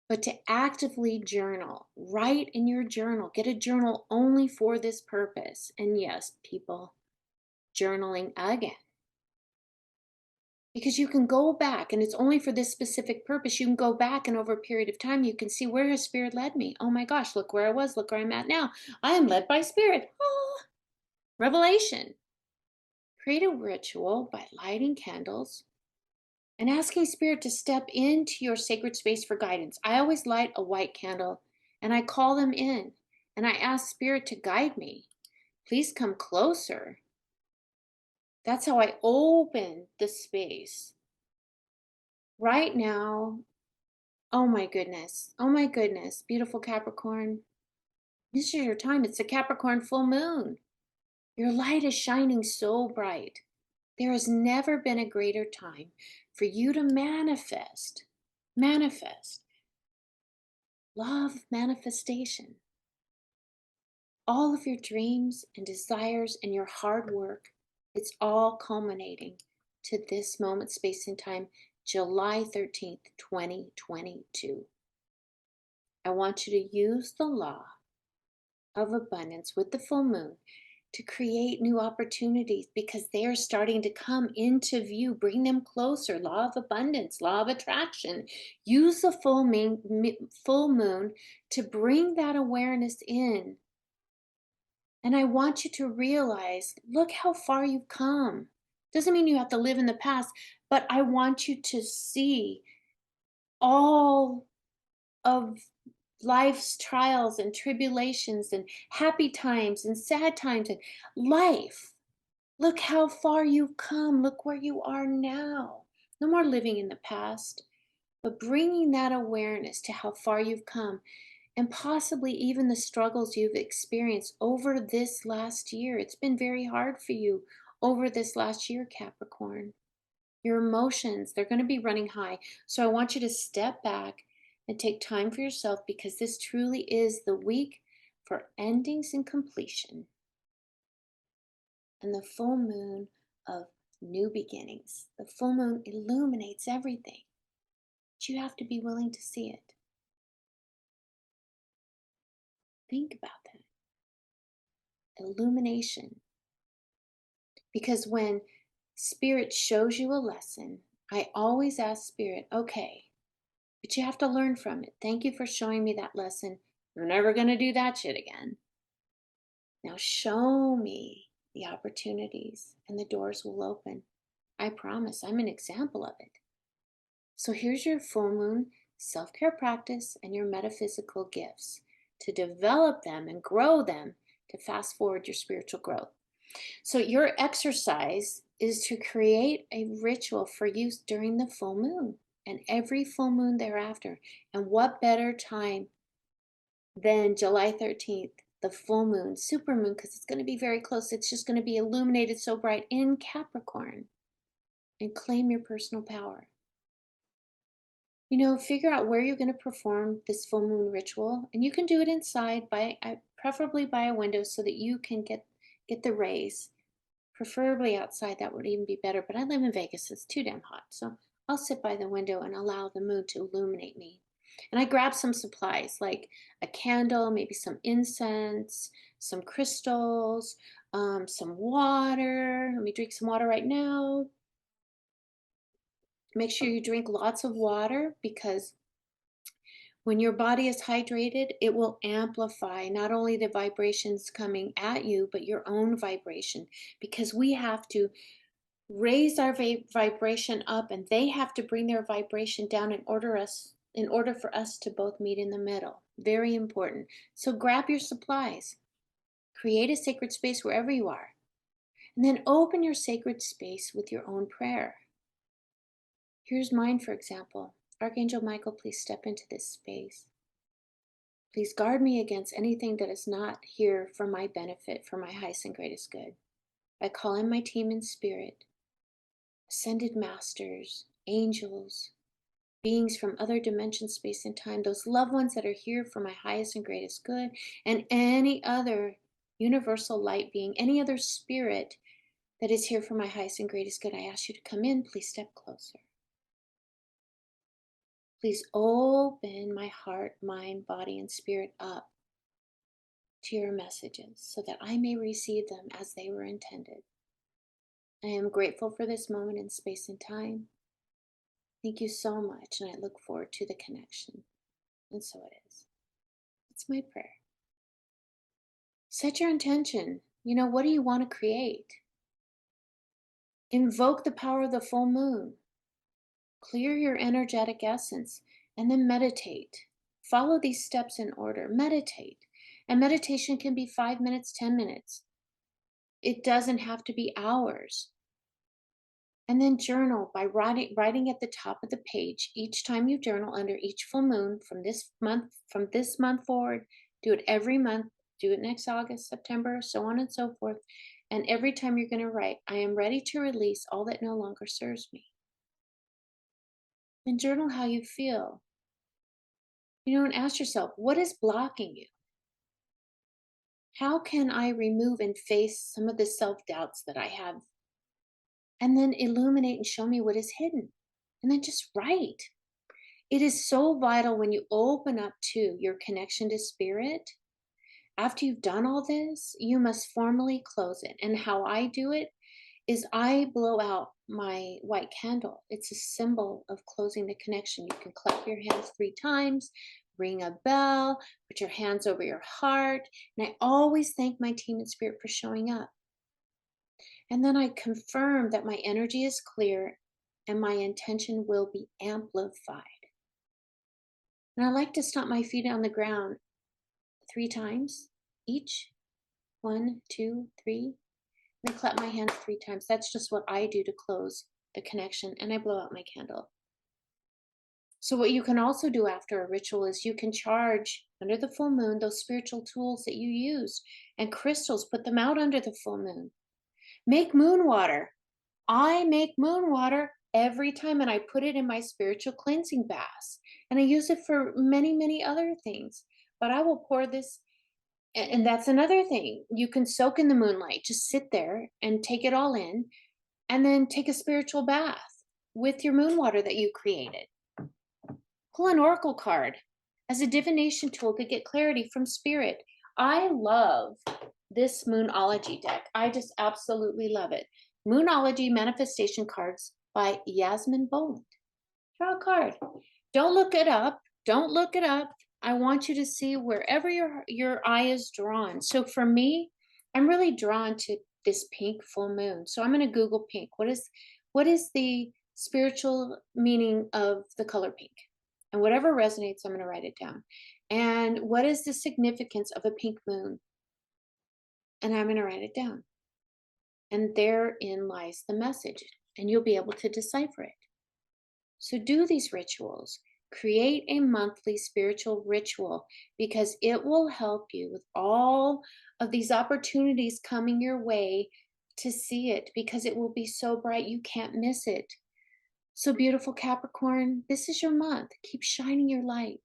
but to actively journal. Write in your journal. Get a journal only for this purpose. And yes, people, journaling again. Because you can go back, and it's only for this specific purpose. You can go back, and over a period of time, you can see, where has spirit led me? Oh my gosh, look where I was, look where I'm at now. I am led by spirit. Oh, revelation. Create a ritual by lighting candles and asking spirit to step into your sacred space for guidance. I always light a white candle and I call them in and I ask spirit to guide me. Please come closer. That's how I open the space. Right now, oh my goodness. Oh my goodness. Beautiful Capricorn. This is your time. It's a Capricorn full moon. Your light is shining so bright. There has never been a greater time for you to manifest law of manifestation. All of your dreams and desires and your hard work, it's all culminating to this moment, space, and time, July 13th, 2022. I want you to use the law of abundance with the full moon to create new opportunities because they are starting to come into view. Bring them closer. Law of abundance, law of attraction. Use the full moon to bring that awareness in. And I want you to realize, look how far you've come. Doesn't mean you have to live in the past, but I want you to see all of life's trials and tribulations and happy times and sad times and life. Look how far you've come. Look where you are now. No more living in the past, but bringing that awareness to how far you've come and possibly even the struggles you've experienced over this last year. It's been very hard for you over this last year, Capricorn. Your emotions, they're going to be running high. So I want you to step back and take time for yourself because this truly is the week for endings and completion and the full moon of new beginnings. The full moon illuminates everything, but you have to be willing to see it. Think about that. Illumination. Because when Spirit shows you a lesson, I always ask Spirit, okay, but you have to learn from it. Thank you for showing me that lesson. We're never going to do that shit again. Now show me the opportunities and the doors will open. I promise. I'm an example of it. So here's your full moon self-care practice and your metaphysical gifts to develop them and grow them to fast forward your spiritual growth. So your exercise is to create a ritual for use during the full moon and every full moon thereafter. And what better time than July 13th, the full moon, supermoon, because it's going to be very close. It's just going to be illuminated so bright in Capricorn. And claim your personal power. Figure out where you're going to perform this full moon ritual, and you can do it inside preferably by a window so that you can get the rays. Preferably outside, that would even be better, but I live in Vegas, it's too damn hot. So I'll sit by the window and allow the moon to illuminate me. And I grab some supplies like a candle, maybe some incense, some crystals, some water. Let me drink some water right now. Make sure you drink lots of water because when your body is hydrated, it will amplify not only the vibrations coming at you, but your own vibration because we have to raise our vibration up and they have to bring their vibration down in order for us to both meet in the middle. Very important. So grab your supplies, create a sacred space wherever you are, and then open your sacred space with your own prayer. Here's mine, for example. Archangel Michael, please step into this space. Please guard me against anything that is not here for my benefit, for my highest and greatest good. I call in my team in spirit, ascended masters, angels, beings from other dimensions, space, and time, those loved ones that are here for my highest and greatest good, and any other universal light being, any other spirit that is here for my highest and greatest good. I ask you to come in. Please step closer. Please open my heart, mind, body, and spirit up to your messages so that I may receive them as they were intended. I am grateful for this moment in space and time. Thank you so much, and I look forward to the connection. And so it is. It's my prayer. Set your intention. What do you want to create? Invoke the power of the full moon. Clear your energetic essence and then meditate. Follow these steps in order. Meditate. And meditation can be 5 minutes, 10 minutes. It doesn't have to be hours. And then journal by writing at the top of the page each time you journal under each full moon from this month forward. Do it every month. Do it next August, September, so on and so forth. And every time you're going to write, I am ready to release all that no longer serves me. And journal how you feel. And ask yourself, what is blocking you? How can I remove and face some of the self-doubts that I have? And then illuminate and show me what is hidden. And then just write. It is so vital when you open up to your connection to spirit. After you've done all this, you must formally close it. And how I do it is I blow out my white candle. It's a symbol of closing the connection. You can clap your hands 3 times, ring a bell, put your hands over your heart. And I always thank my team and spirit for showing up. And then I confirm that my energy is clear and my intention will be amplified. And I like to stomp my feet on the ground 3 times each. 1, 2, 3. And I clap my hands 3 times. That's just what I do to close the connection. And I blow out my candle. So what you can also do after a ritual is you can charge under the full moon those spiritual tools that you use and crystals, put them out under the full moon. Make moon water. I make moon water every time and I put it in my spiritual cleansing baths. And I use it for many, many other things. But I will pour this, and that's another thing. You can soak in the moonlight, just sit there and take it all in, and then take a spiritual bath with your moon water that you created. Pull an oracle card as a divination tool to get clarity from spirit. I love this Moonology deck. I just absolutely love it. Moonology Manifestation Cards by Yasmin Boland. Draw a card. Don't look it up. Don't look it up. I want you to see wherever your eye is drawn. So for me, I'm really drawn to this pink full moon. So I'm going to Google pink. What is the spiritual meaning of the color pink? And whatever resonates, I'm going to write it down. And what is the significance of a pink moon? And I'm going to write it down. And therein lies the message, and you'll be able to decipher it. So do these rituals. Create a monthly spiritual ritual because it will help you with all of these opportunities coming your way to see it, because it will be so bright you can't miss it. So beautiful Capricorn, this is your month. Keep shining your light.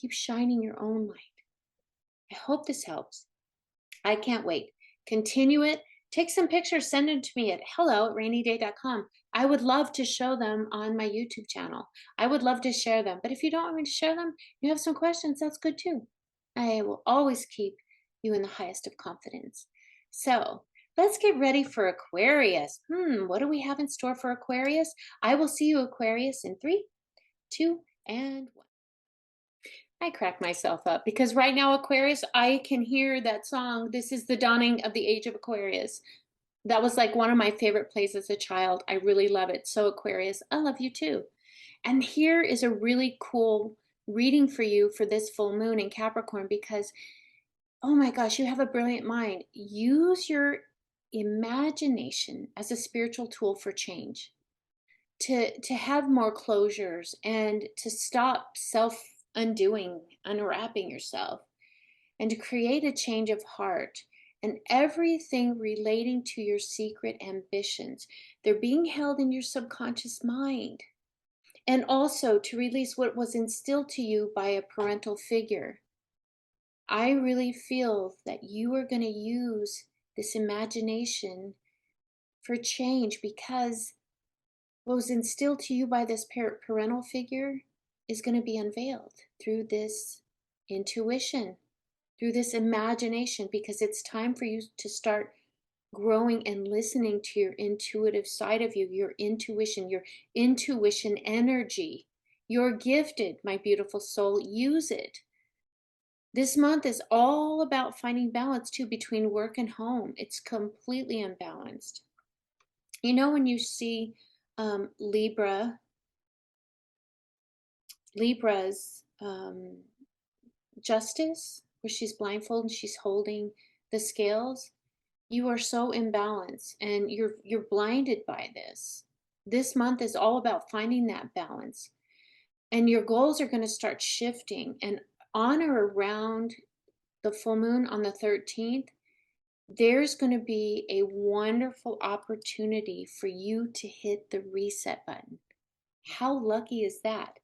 Keep shining your own light. I hope this helps. I can't wait. Continue it. Take some pictures, send them to me at hello@rainyday.com. I would love to show them on my YouTube channel. I would love to share them. But if you don't want me to share them, you have some questions, that's good too. I will always keep you in the highest of confidence. So let's get ready for Aquarius. What do we have in store for Aquarius? I will see you, Aquarius, in 3, 2, and 1. I crack myself up because right now, Aquarius, I can hear that song. This is the dawning of the age of Aquarius. That was like one of my favorite plays as a child. I really love it. So Aquarius, I love you too. And here is a really cool reading for you for this full moon in Capricorn because, oh my gosh, you have a brilliant mind. Use your imagination as a spiritual tool for change, to have more closures and to stop unwrapping yourself, and to create a change of heart and everything relating to your secret ambitions. They're being held in your subconscious mind. And also to release what was instilled to you by a parental figure. I really feel that you are going to use this imagination for change because what was instilled to you by this parental figure is going to be unveiled through this intuition, through this imagination, because it's time for you to start growing and listening to your intuitive side of you, your intuition energy. You're gifted, my beautiful soul. Use it. This month is all about finding balance too between work and home. It's completely unbalanced. You know, when you see Libra's justice, where she's blindfolded and she's holding the scales, you are so imbalanced and you're blinded by this. This month is all about finding that balance, and your goals are going to start shifting. And on or around the full moon on the 13th, there's going to be a wonderful opportunity for you to hit the reset button. How lucky is that?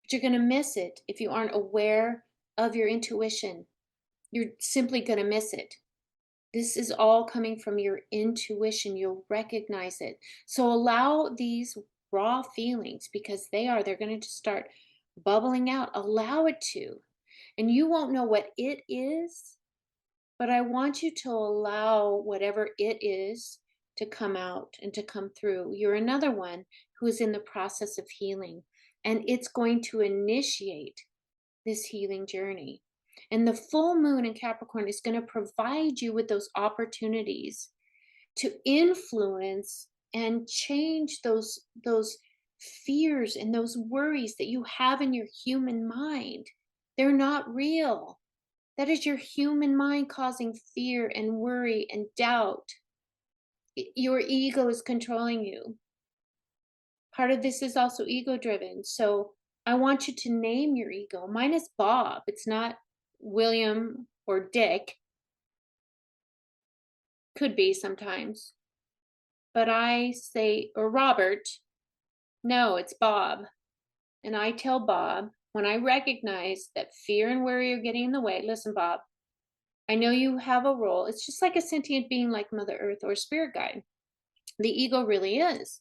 But you're going to miss it if you aren't aware of your intuition. You're simply going to miss it. This is all coming from your intuition. You'll recognize it. So allow these raw feelings, because they're going to just start bubbling out. Allow it to. And you won't know what it is, but I want you to allow whatever it is to come out and to come through. You're another one who is in the process of healing, and it's going to initiate this healing journey. And the full moon in Capricorn is going to provide you with those opportunities to influence and change those fears and those worries that you have in your human mind. They're not real. That is your human mind causing fear and worry and doubt. Your ego is controlling you. Part of this is also ego driven. So I want you to name your ego. Mine is Bob. It's not William or Dick. Could be sometimes. But I say, or Robert. No, it's Bob. And I tell Bob, when I recognize that fear and worry are getting in the way, listen, Bob, I know you have a role. It's just like a sentient being like Mother Earth or spirit guide. The ego really is.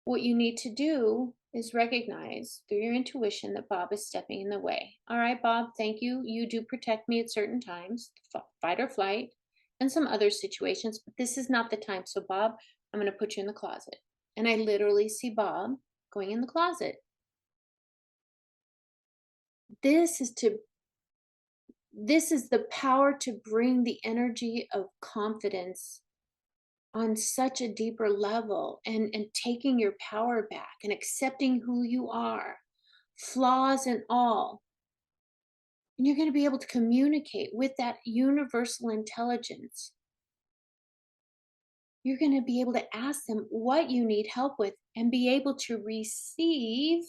What you need to do is recognize through your intuition that Bob is stepping in the way. All right, Bob, thank you. You do protect me at certain times, fight or flight, and some other situations, but this is not the time. So, Bob, I'm going to put you in the closet. And I literally see Bob going in the closet. This is the power to bring the energy of confidence on such a deeper level, and taking your power back and accepting who you are, flaws and all. And you're going to be able to communicate with that universal intelligence. You're going to be able to ask them what you need help with and be able to receive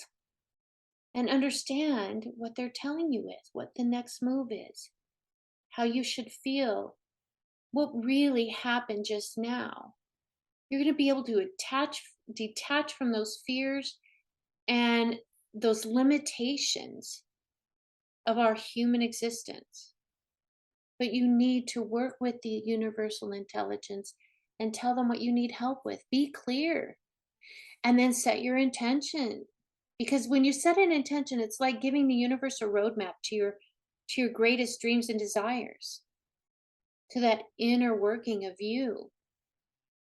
and understand what they're telling you is, what the next move is, how you should feel, what really happened just now. You're going to be able to detach from those fears and those limitations of our human existence. But you need to work with the universal intelligence and tell them what you need help with. Be clear, and then set your intention. Because when you set an intention, it's like giving the universe a roadmap to your greatest dreams and desires, to that inner working of you.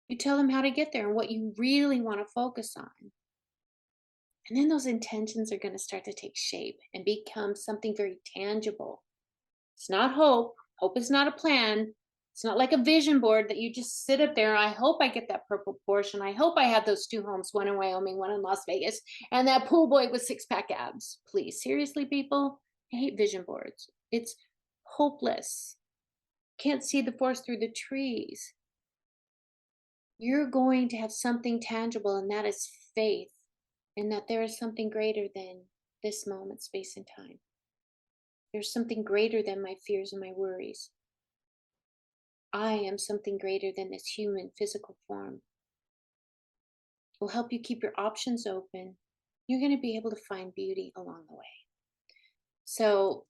You tell them how to get there and what you really want to focus on. And then those intentions are going to start to take shape and become something very tangible. It's not hope. Hope is not a plan. It's not like a vision board that you just sit up there. I hope I get that purple Porsche. I hope I have those 2 homes, one in Wyoming, one in Las Vegas, and that pool boy with 6-pack abs. Please, seriously, people, I hate vision boards. It's hopeless. Can't see the forest through the trees. You're going to have something tangible, and that is faith, and that there is something greater than this moment, space, and time. There's something greater than my fears and my worries. I am something greater than this human physical form. It will help you keep your options open. You're going to be able to find beauty along the way. So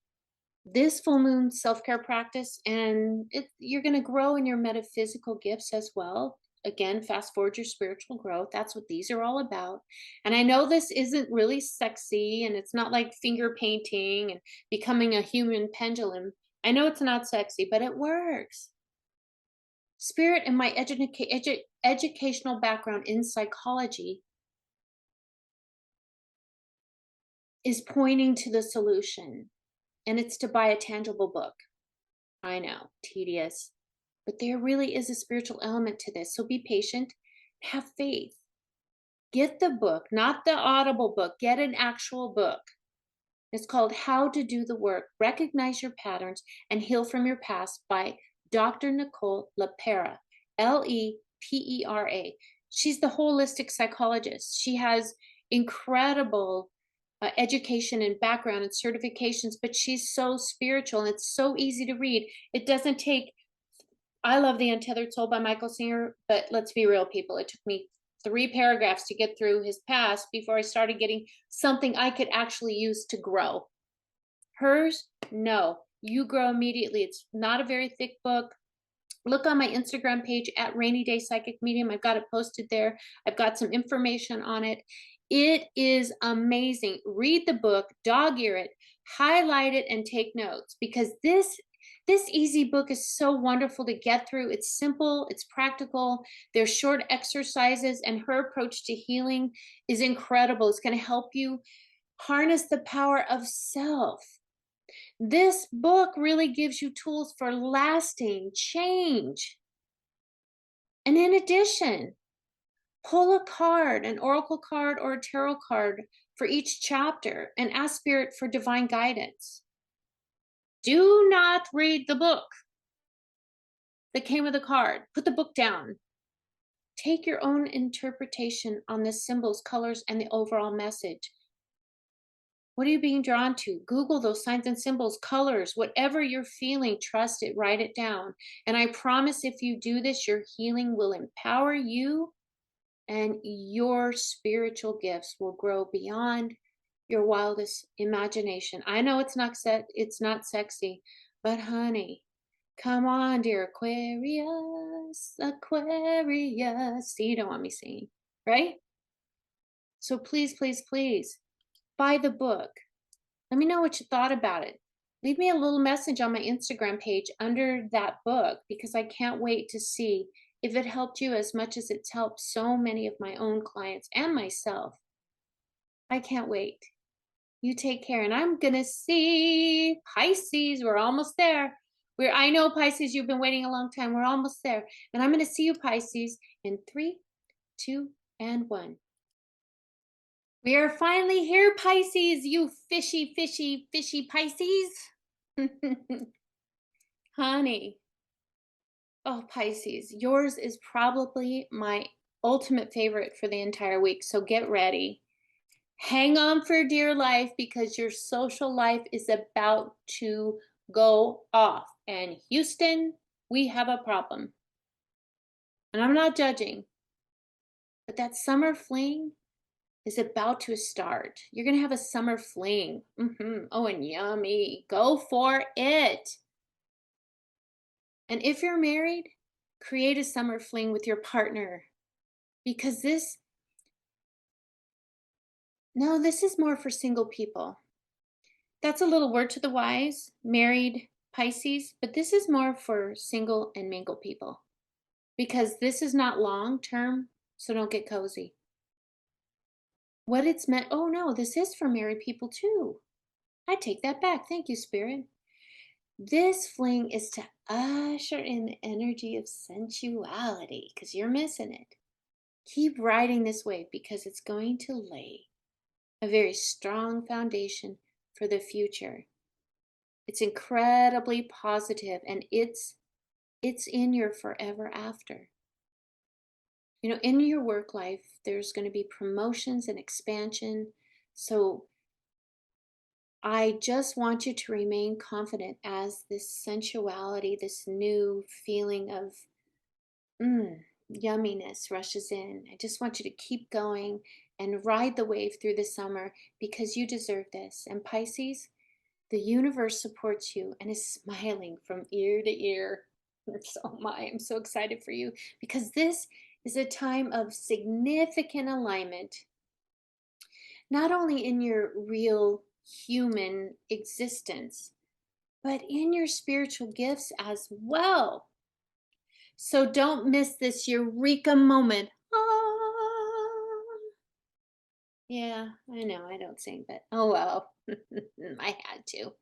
this full moon self-care practice, and you're going to grow in your metaphysical gifts as well. Again, fast forward your spiritual growth. That's what these are all about. And I know this isn't really sexy, and it's not like finger painting and becoming a human pendulum. I know it's not sexy, but it works. Spirit and my educational background in psychology is pointing to the solution, and it's to buy a tangible book. I know, tedious, but there really is a spiritual element to this. So be patient, have faith. Get the book, not the Audible book, get an actual book. It's called How to Do the Work, Recognize Your Patterns, and Heal from Your Past by Dr. Nicole LePera, Lepera. She's the holistic psychologist. She has incredible education and background and certifications, but she's so spiritual and it's so easy to read. It doesn't take, I love The Untethered Soul by Michael Singer, but let's be real, people. It took me 3 paragraphs to get through his past before I started getting something I could actually use to grow. Hers, no. You grow immediately. It's not a very thick book. Look on my Instagram page at Rainy Day Psychic Medium. I've got it posted there. I've got some information on it. It is amazing. Read the book, dog ear it, highlight it, and take notes, because this easy book is so wonderful to get through. It's simple, it's practical. There's short exercises, and her approach to healing is incredible. It's going to help you harness the power of self. This book really gives you tools for lasting change. And in addition, pull a card, an oracle card or a tarot card for each chapter, and ask Spirit for divine guidance. Do not read the book that came with the card. Put the book down. Take your own interpretation on the symbols, colors, and the overall message. What are you being drawn to? Google those signs and symbols, colors, whatever you're feeling, trust it, write it down. And I promise if you do this, your healing will empower you, and your spiritual gifts will grow beyond your wildest imagination. I know it's not sexy, but honey, come on, dear Aquarius, Aquarius. See, you don't want me singing, right? So please, please, please buy the book. Let me know what you thought about it. Leave me a little message on my Instagram page under that book, because I can't wait to see if it helped you as much as it's helped so many of my own clients and myself. I can't wait. You take care, and I'm gonna see Pisces. We're almost there. I know, Pisces, you've been waiting a long time. We're almost there. And I'm gonna see you, Pisces, in 3, 2, and 1. We are finally here, Pisces, you fishy, fishy, fishy Pisces. Honey. Oh, Pisces, yours is probably my ultimate favorite for the entire week. So get ready. Hang on for dear life, because your social life is about to go off. And Houston, we have a problem. And I'm not judging, but that summer fling is about to start. You're going to have a summer fling. Oh, and yummy. Go for it. And if you're married, create a summer fling with your partner, because this is more for single people. That's a little word to the wise, married Pisces, but this is more for single and mingle people, because this is not long term, so don't get cozy. What it's meant, oh no, this is for married people too. I take that back. Thank you, Spirit. This fling is to usher in the energy of sensuality, because you're missing it. Keep riding this wave, because it's going to lay a very strong foundation for the future. It's incredibly positive, and it's in your forever after. You know, in your work life, there's going to be promotions and expansion. So I just want you to remain confident as this sensuality, this new feeling of yumminess rushes in. I just want you to keep going and ride the wave through the summer, because you deserve this. And Pisces, the universe supports you and is smiling from ear to ear. So I'm so excited for you, because this is a time of significant alignment, not only in your real human existence, but in your spiritual gifts as well. So don't miss this eureka moment. Ah. Yeah, I know I don't sing, but oh well. I had to.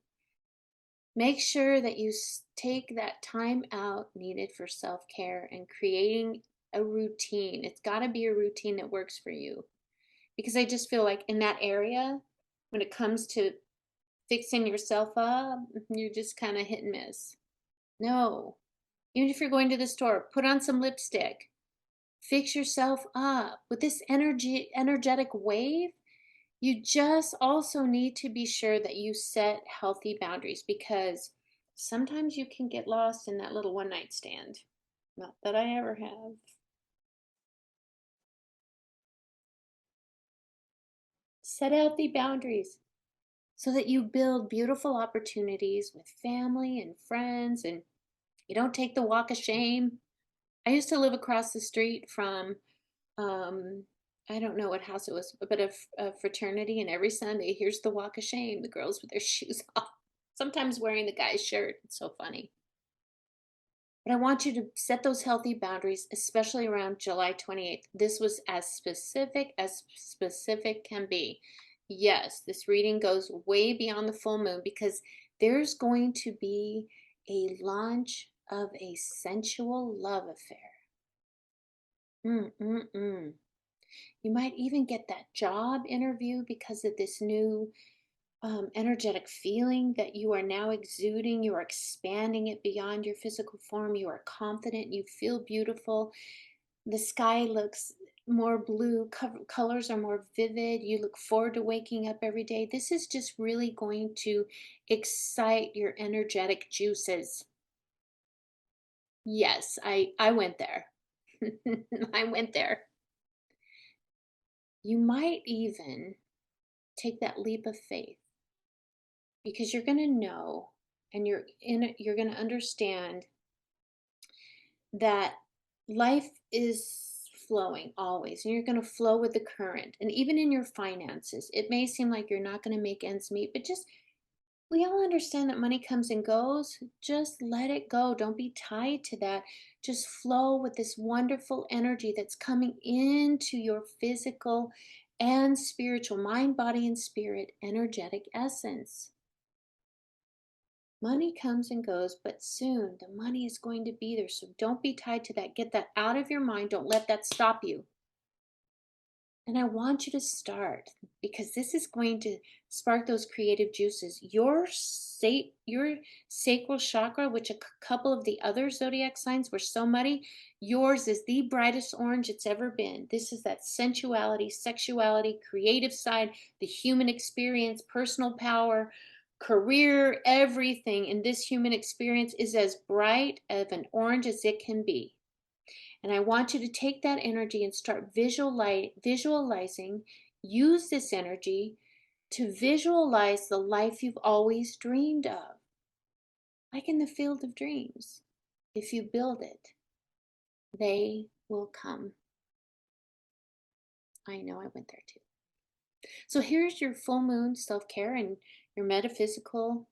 Make sure that you take that time out needed for self care and creating a routine. It's got to be a routine that works for you. Because I just feel like in that area, when it comes to fixing yourself up, you're just kind of hit and miss. No. Even if you're going to the store, put on some lipstick. Fix yourself up. With this energetic wave, you just also need to be sure that you set healthy boundaries because sometimes you can get lost in that little one night stand. Not that I ever have. Set healthy boundaries so that you build beautiful opportunities with family and friends and you don't take the walk of shame. I used to live across the street from um I don't know what house it was, but a fraternity, and every Sunday, here's the walk of shame, the girls with their shoes off, sometimes wearing the guy's shirt. It's so funny. But I want you to set those healthy boundaries, especially around July 28th. This was as specific can be. Yes, this reading goes way beyond the full moon because there's going to be a launch of a sensual love affair. Mm-mm-mm. You might even get that job interview because of this new energetic feeling that you are now exuding. You are expanding it beyond your physical form. You are confident. You feel beautiful. The sky looks more blue. Colors are more vivid. You look forward to waking up every day. This is just really going to excite your energetic juices. Yes, I went there. I went there. You might even take that leap of faith because you're going to know and you're going to understand that life is flowing always and you're going to flow with the current. And even in your finances, it may seem like you're not going to make ends meet, but just we all understand that money comes and goes. Just let it go. Don't be tied to that. Just flow with this wonderful energy that's coming into your physical and spiritual mind, body, and spirit energetic essence. Money comes and goes, but soon the money is going to be there. So don't be tied to that. Get that out of your mind. Don't let that stop you. And I want you to start because this is going to spark those creative juices. Your sacral chakra, which a couple of the other zodiac signs were so muddy, yours is the brightest orange it's ever been. This is that sensuality, sexuality, creative side, the human experience, personal power, career, everything in this human experience is as bright of an orange as it can be. And I want you to take that energy and start visualizing, use this energy to visualize the life you've always dreamed of. Like in the field of dreams. If you build it, they will come. I know I went there too. So here's your full moon self care and your metaphysical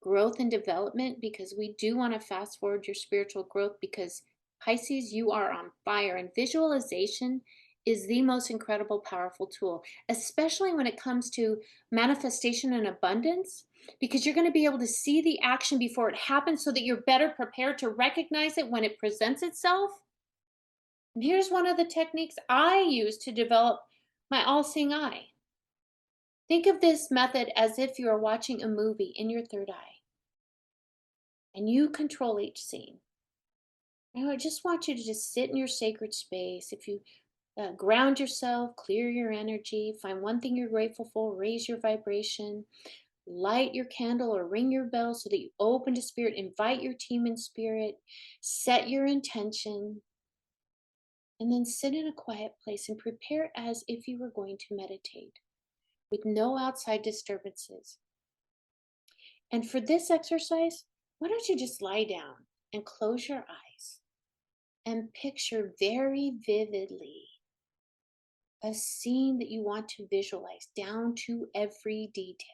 growth and development because we do want to fast forward your spiritual growth because Pisces, you are on fire, and visualization is the most incredible, powerful tool, especially when it comes to manifestation and abundance, because you're going to be able to see the action before it happens so that you're better prepared to recognize it when it presents itself. And here's one of the techniques I use to develop my all seeing eye. Think of this method as if you are watching a movie in your third eye and you control each scene. Now, I just want you to just sit in your sacred space. If you ground yourself, clear your energy, find one thing you're grateful for, raise your vibration, light your candle or ring your bell so that you open to spirit, invite your team in spirit, set your intention, and then sit in a quiet place and prepare as if you were going to meditate with no outside disturbances. And for this exercise, why don't you just lie down and close your eyes and picture very vividly a scene that you want to visualize down to every detail.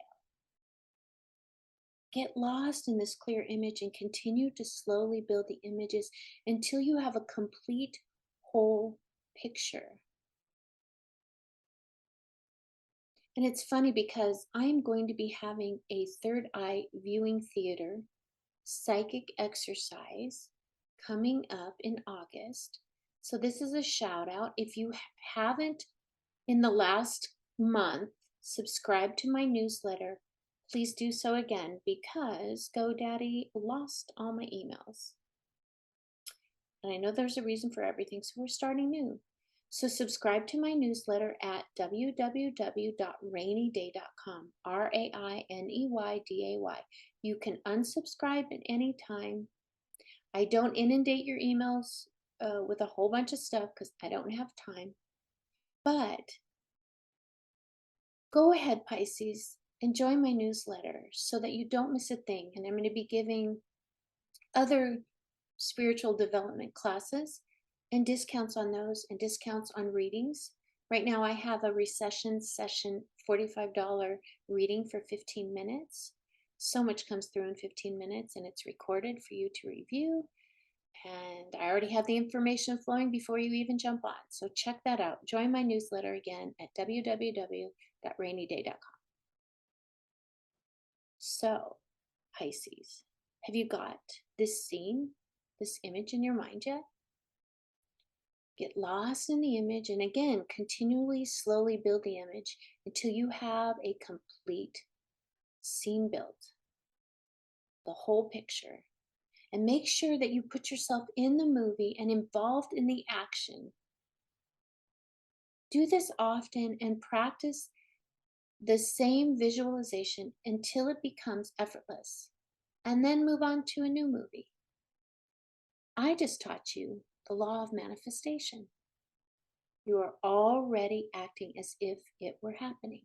Get lost in this clear image and continue to slowly build the images until you have a complete whole picture. And it's funny because I'm going to be having a third eye viewing theater psychic exercise coming up in August. So this is a shout out. If you haven't in the last month subscribed to my newsletter, please do so again because GoDaddy lost all my emails. And I know there's a reason for everything, so we're starting new. So subscribe to my newsletter at www.raineyday.com, RAINEYDAY. You can unsubscribe at any time. I don't inundate your emails with a whole bunch of stuff because I don't have time. But go ahead, Pisces, enjoy my newsletter so that you don't miss a thing. And I'm going to be giving other spiritual development classes and discounts on those and discounts on readings. Right now I have a recession session $45 reading for 15 minutes. So much comes through in 15 minutes and it's recorded for you to review. And I already have the information flowing before you even jump on. So check that out. Join my newsletter again at www.raineyday.com. So, Pisces, have you got this scene, this image in your mind yet? Get lost in the image and again, continually, slowly build the image until you have a complete scene built, the whole picture. And make sure that you put yourself in the movie and involved in the action. Do this often and practice the same visualization until it becomes effortless. And then move on to a new movie. I just taught you the law of manifestation. You are already acting as if it were happening.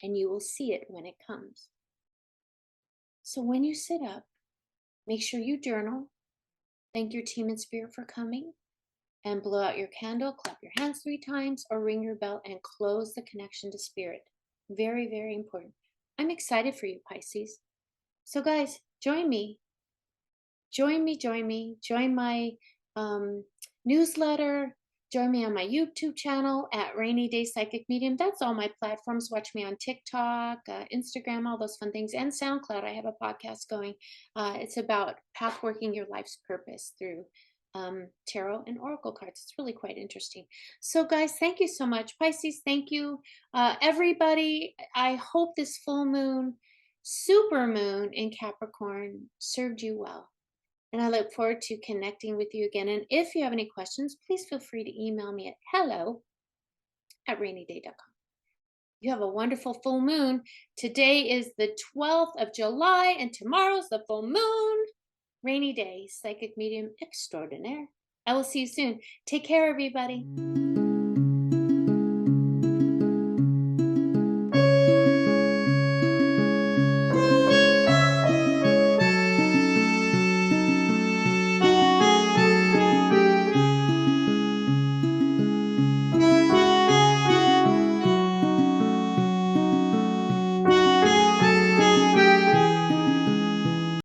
And you will see it when it comes. So when you sit up, make sure you journal. Thank your team and spirit for coming. And blow out your candle, clap your hands 3 times, or ring your bell and close the connection to spirit. Very, very important. I'm excited for you, Pisces. So guys, join me. Join my newsletter. Join me on my YouTube channel at Rainy Day Psychic Medium. That's all my platforms. Watch me on TikTok, Instagram, all those fun things, and SoundCloud. I have a podcast going. It's about pathworking your life's purpose through tarot and oracle cards. It's really quite interesting. So guys, thank you so much. Pisces, thank you. Everybody, I hope this full moon, super moon in Capricorn served you well. And I look forward to connecting with you again. And if you have any questions, please feel free to email me at hello@rainyday.com. You have a wonderful full moon. Today is the 12th of July and tomorrow's the full moon. Rainy Day, Psychic Medium Extraordinaire. I will see you soon. Take care, everybody.